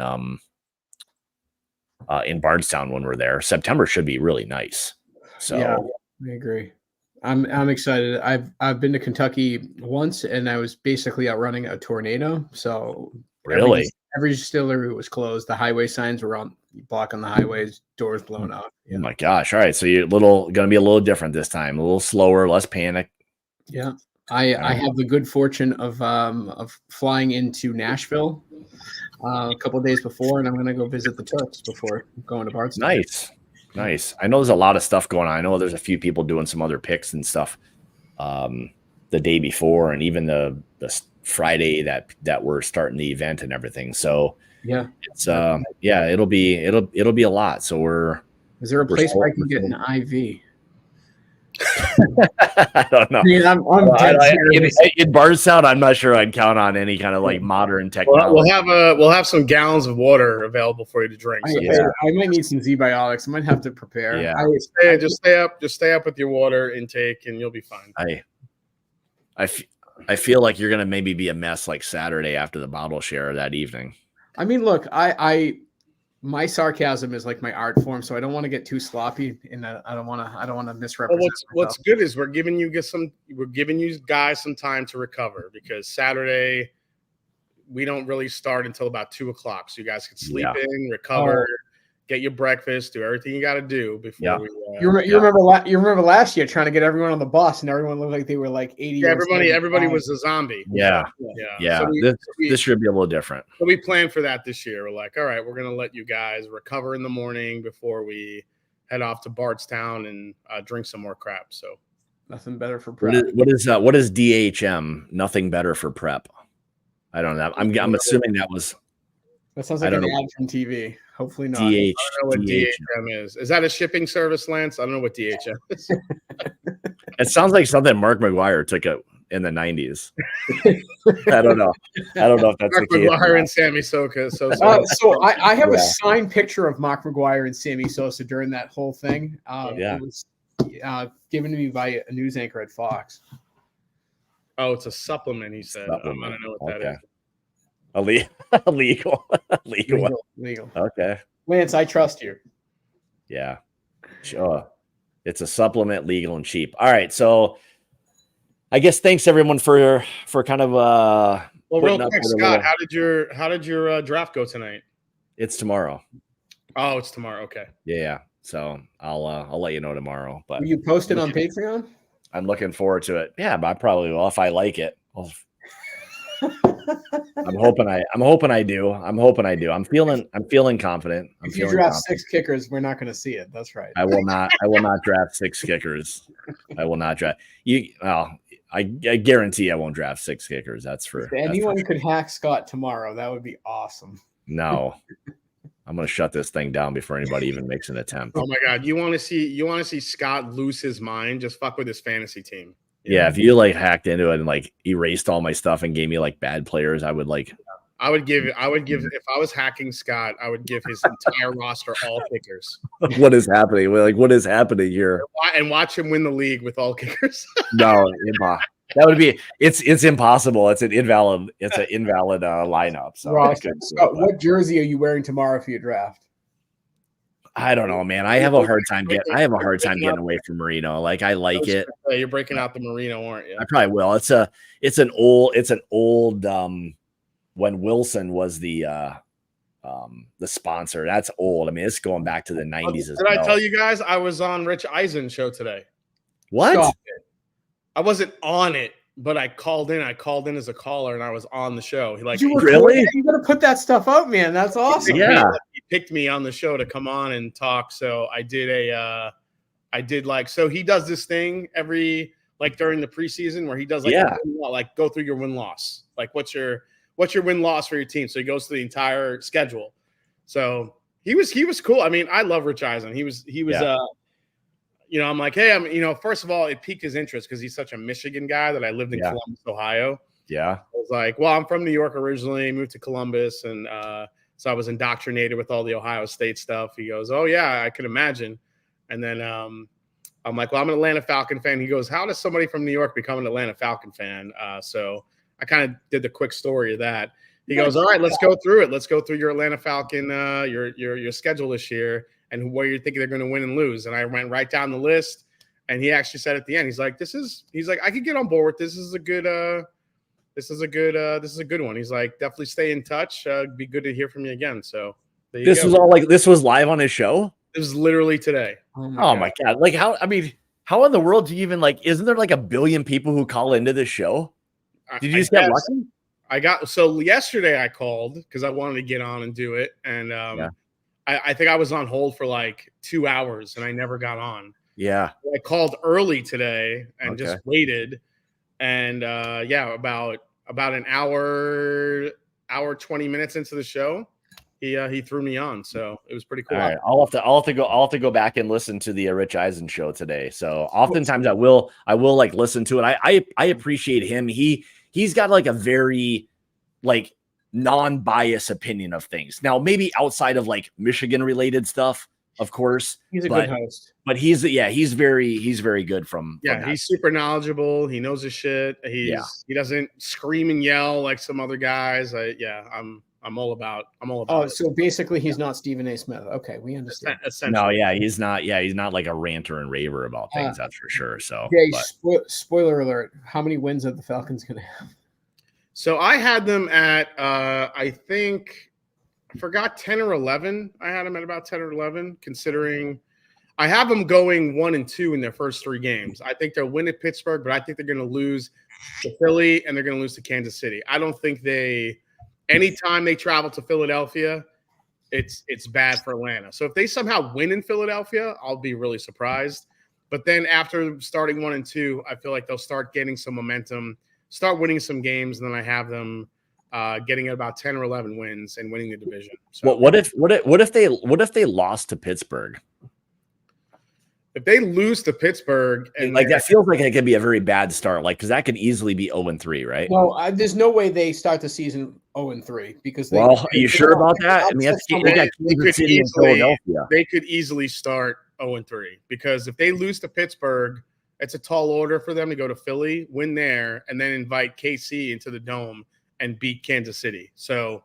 Bardstown when we're there. September should be really nice. So yeah, I agree. I'm excited. I've been to Kentucky once, and I was basically out running a tornado. So really, every distillery was closed. The highway signs were on blocking the highways, doors blown up. yeah. Oh my gosh! All right, so you're going to be a little different this time, a little slower, less panic. Yeah, I have the good fortune of flying into Nashville a couple of days before, and I'm going to go visit the Turks before going to Bardstown. Nice. I know there's a lot of stuff going on. I know there's a few people doing some other picks and stuff the day before, and even the Friday that we're starting the event and everything. So yeah, it's it'll be a lot. So is there a place where I can get an IV? I don't know. I mean, in Bardstown, I'm not sure I'd count on any kind of like modern technology. We'll have some gallons of water available for you to drink. So I might need some Z-Biotics. I might have to prepare. Yeah. Just stay up with your water intake, and you'll be fine. I feel like you're gonna maybe be a mess like Saturday after the bottle share that evening. I mean, look, my sarcasm is like my art form, so I don't want to get too sloppy, and I don't want to misrepresent. Well, what's good is we're giving you guys some time to recover, because Saturday we don't really start until about 2:00, so you guys can sleep in, recover, get your breakfast, do everything you got to do before we. You remember last year trying to get everyone on the bus, and everyone looked like they were like 80. Yeah, everybody was a zombie. Yeah. So this should be a little different. So we planned for that this year. We're like, all right, we're gonna let you guys recover in the morning before we head off to Bardstown and drink some more crap. So nothing better for prep. What is DHM? Nothing better for prep. I don't know. I'm assuming that sounds like an ad from TV. Hopefully not. I don't know what DHM is. Is that a shipping service, Lance? I don't know what DHM is. It sounds like something Mark McGuire took it in the 90s. I don't know if that's Mark the case. Mark McGuire and Sammy Sosa. So I have a signed picture of Mark McGuire and Sammy Sosa during that whole thing. It was given to me by a news anchor at Fox. Oh, it's a supplement, he said. I don't know what that is. Illegal. Okay. Lance, I trust you. Yeah. Sure. It's a supplement, legal and cheap. All right. So I guess thanks everyone for kind of well, real quick, Scott, how did your draft go tonight? It's tomorrow. Oh, it's tomorrow. Okay. Yeah. So I'll let you know tomorrow. But will you post it on Patreon? I'm looking forward to it. Yeah, but I probably will if I like it. I'm hoping I do. I'm feeling confident. If you draft 6 kickers, we're not going to see it. That's right. I will not draft 6 kickers. I will not draft you. Well, I guarantee I won't draft 6 kickers. That's for if anyone could hack Scott tomorrow, that would be awesome. No. I'm going to shut this thing down before anybody even makes an attempt. Oh my God. You want to see Scott lose his mind? Just fuck with his fantasy team. Yeah, if you like hacked into it and like erased all my stuff and gave me like bad players, I would give if I was hacking Scott, I would give his entire roster all kickers. What is happening? What is happening here? And watch him win the league with all kickers. No, that would be it's impossible. It's an invalid lineup. So Ross, what jersey are you wearing tomorrow for your draft? I don't know, man. I have a hard time getting away from Merino. Like I like it. You're breaking out the Merino, aren't you? I probably will. It's an old when Wilson was the sponsor. That's old. I mean, it's going back to the 90s as well. Did I tell you guys I was on Rich Eisen show today? What? I wasn't on it, but I called in. I called in as a caller, and I was on the show. Really? You gotta put that stuff out, man. That's awesome. Yeah. He picked me on the show to come on and talk. So I did so he does this thing every during the preseason where he does go through your win-loss. Like what's your win-loss for your team? So he goes through the entire schedule. So He was cool. I mean, I love Rich Eisen. He was I'm like, hey, first of all, it piqued his interest because he's such a Michigan guy that I lived in Columbus, Ohio. Yeah. I was like, well, I'm from New York originally, moved to Columbus, and so I was indoctrinated with all the Ohio State stuff. He goes, oh yeah, I can imagine. And then I'm like, well, I'm an Atlanta Falcon fan. He goes, how does somebody from New York become an Atlanta Falcon fan? So I kind of did the quick story of that. He goes, all right, let's go through it. Let's go through your Atlanta Falcon, your schedule this year and where you think they're going to win and lose. And I went right down the list. And he actually said at the end, he's like, I could get on board with this. This is a good one. He's like, definitely stay in touch. Be good to hear from you again. So this was live on his show. It was literally today. Oh my God. Like how in the world do you even isn't there like a billion people who call into this show? Did you just get lucky? So yesterday I called because I wanted to get on and do it. And I think I was on hold for like 2 hours and I never got on. Yeah. I called early today and just waited. And about an hour 20 minutes into the show, he threw me on. So it was pretty cool. All right. I'll have to go back and listen to the Rich Eisen show today. So oftentimes I will like listen to it. I appreciate him. He's got like a very like non-biased opinion of things. Now, maybe outside of like Michigan related stuff, of course. He's a good host. But he's very good from he's super knowledgeable. He knows his shit. He doesn't scream and yell like some other guys. I'm all about it. So basically he's not Stephen A. Smith. Okay, we understand. No, he's not like a ranter and raver about things, that's for sure. So spoiler alert, how many wins are the Falcons gonna have? So I had them at I think I forgot 10 or 11. I had them at about 10 or 11, considering I have them going 1-2 in their first 3 games. I think they'll win at Pittsburgh, but I think they're going to lose to Philly and they're going to lose to Kansas City. I don't think anytime they travel to Philadelphia, it's bad for Atlanta. So if they somehow win in Philadelphia, I'll be really surprised. But then after starting 1-2, I feel like they'll start getting some momentum, start winning some games, and then I have them getting about 10 or 11 wins and winning the division. So what if they lost to Pittsburgh? If they lose to Pittsburgh, and like that feels like it could be a very bad start, like because that could easily be 0-3, right? No, there's no way they start the season 0-3 because are you sure about that? I mean, they could easily start 0-3 because if they lose to Pittsburgh, it's a tall order for them to go to Philly, win there, and then invite KC into the Dome and beat Kansas City. So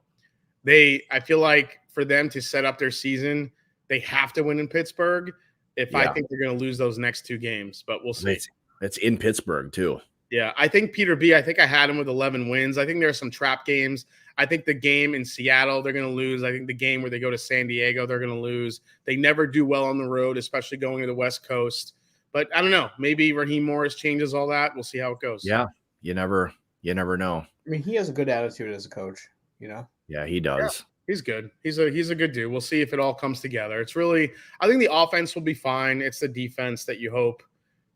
I feel like for them to set up their season, they have to win in Pittsburgh. I think they're going to lose those next 2 games, but we'll see. It's in Pittsburgh too. Yeah, I think Peter B. I think I had him with 11 wins. I think there are some trap games. I think the game in Seattle they're going to lose. I think the game where they go to San Diego they're going to lose. They never do well on the road, especially going to the West Coast. But I don't know. Maybe Raheem Morris changes all that. We'll see how it goes. Yeah, you never know. I mean, he has a good attitude as a coach. Yeah, he does. Yeah. He's good. He's a good dude. We'll see if it all comes together. It's really, I think the offense will be fine. It's the defense that you hope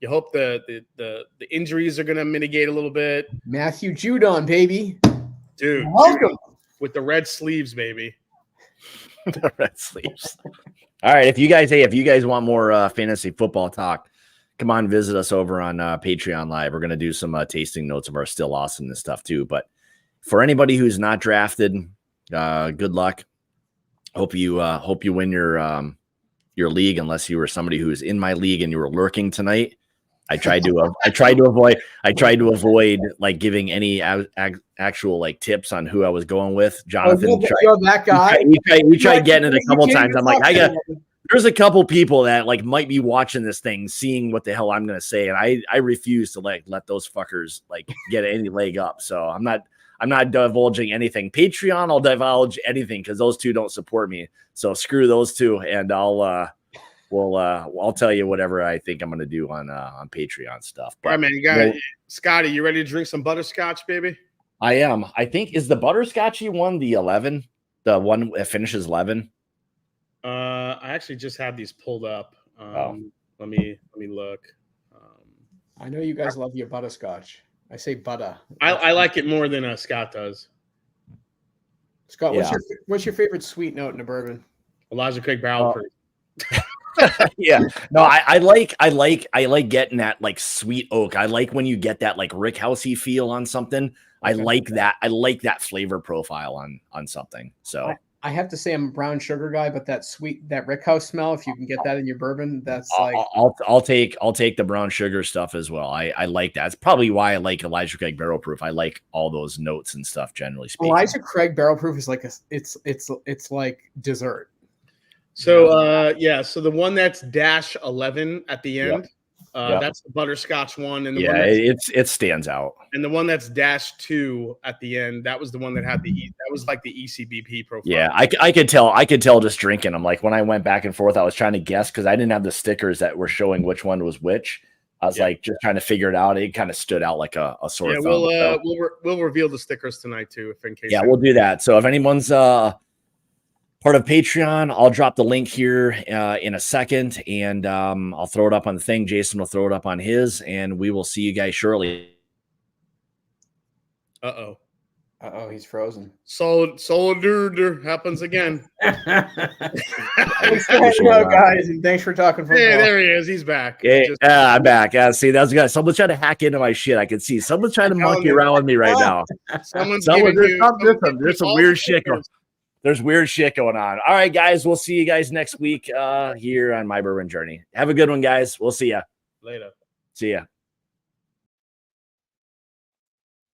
the injuries are going to mitigate a little bit. Matthew Judon, baby. Dude, welcome with the red sleeves, baby. The red sleeves. All right, if you guys want more fantasy football talk, come on, visit us over on Patreon Live. We're going to do some tasting notes of our Still Awesome and stuff too. But for anybody who's not drafted, good luck. Hope you win your league, unless you were somebody who was in my league and you were lurking tonight. I tried to avoid like giving any actual like tips on who I was going with. Jonathan, you're that guy. We tried getting it a couple times. I'm like, there's a couple people that like might be watching this thing, seeing what the hell I'm gonna say, and I refuse to like let those fuckers like get any leg up. So I'm not divulging anything. Patreon, I'll divulge anything because those two don't support me. So screw those two, and I'll tell you whatever I think I'm gonna do on Patreon stuff. But, all right, man, you got Scotty. You ready to drink some butterscotch, baby? I am. I think is the butterscotchy one the 11, the one that finishes 11. I actually just had these pulled up. Let me look. I know you guys love your butterscotch. I say butter. I like it more than Scott does. Scott, what's your favorite sweet note in a bourbon? Elijah Craig barrel proof. Yeah, no, I like getting that like sweet oak. I like when you get that like rickhousey feel on something. I like that. I like that flavor profile on something. So I have to say I'm a brown sugar guy, but that rickhouse smell, if you can get that in your bourbon, that's like I'll take the brown sugar stuff as well. I like that. It's probably why I like Elijah Craig barrel proof. I like all those notes and stuff generally speaking. Elijah Craig barrel proof is like it's like dessert. So so the one that's -11 at the end, that's the butterscotch one, and the one it stands out. And the one that's -2 at the end, that was the one that had that was like the ECBP profile. Yeah, I could tell just drinking. I'm like, when I went back and forth, I was trying to guess because I didn't have the stickers that were showing which one was which. I was like just trying to figure it out. It kind of stood out like a sore thumb. We'll reveal the stickers tonight too, if in case. Yeah, we'll do that. So if anyone's part of Patreon, I'll drop the link here in a second, and I'll throw it up on the thing. Jason will throw it up on his, and we will see you guys shortly. Uh-oh, he's frozen. Solid happens again. Thanks for hanging out, guys, and thanks for talking football. Hey, there he is. He's back. Yeah, I'm back. See, that was good. Someone's trying to hack into my shit. I can see someone's trying to monkey around with me right now. There's some weird shit going. There's weird shit going on. All right, guys. We'll see you guys next week here on My Bourbon Journey. Have a good one, guys. We'll see ya. Later. See ya.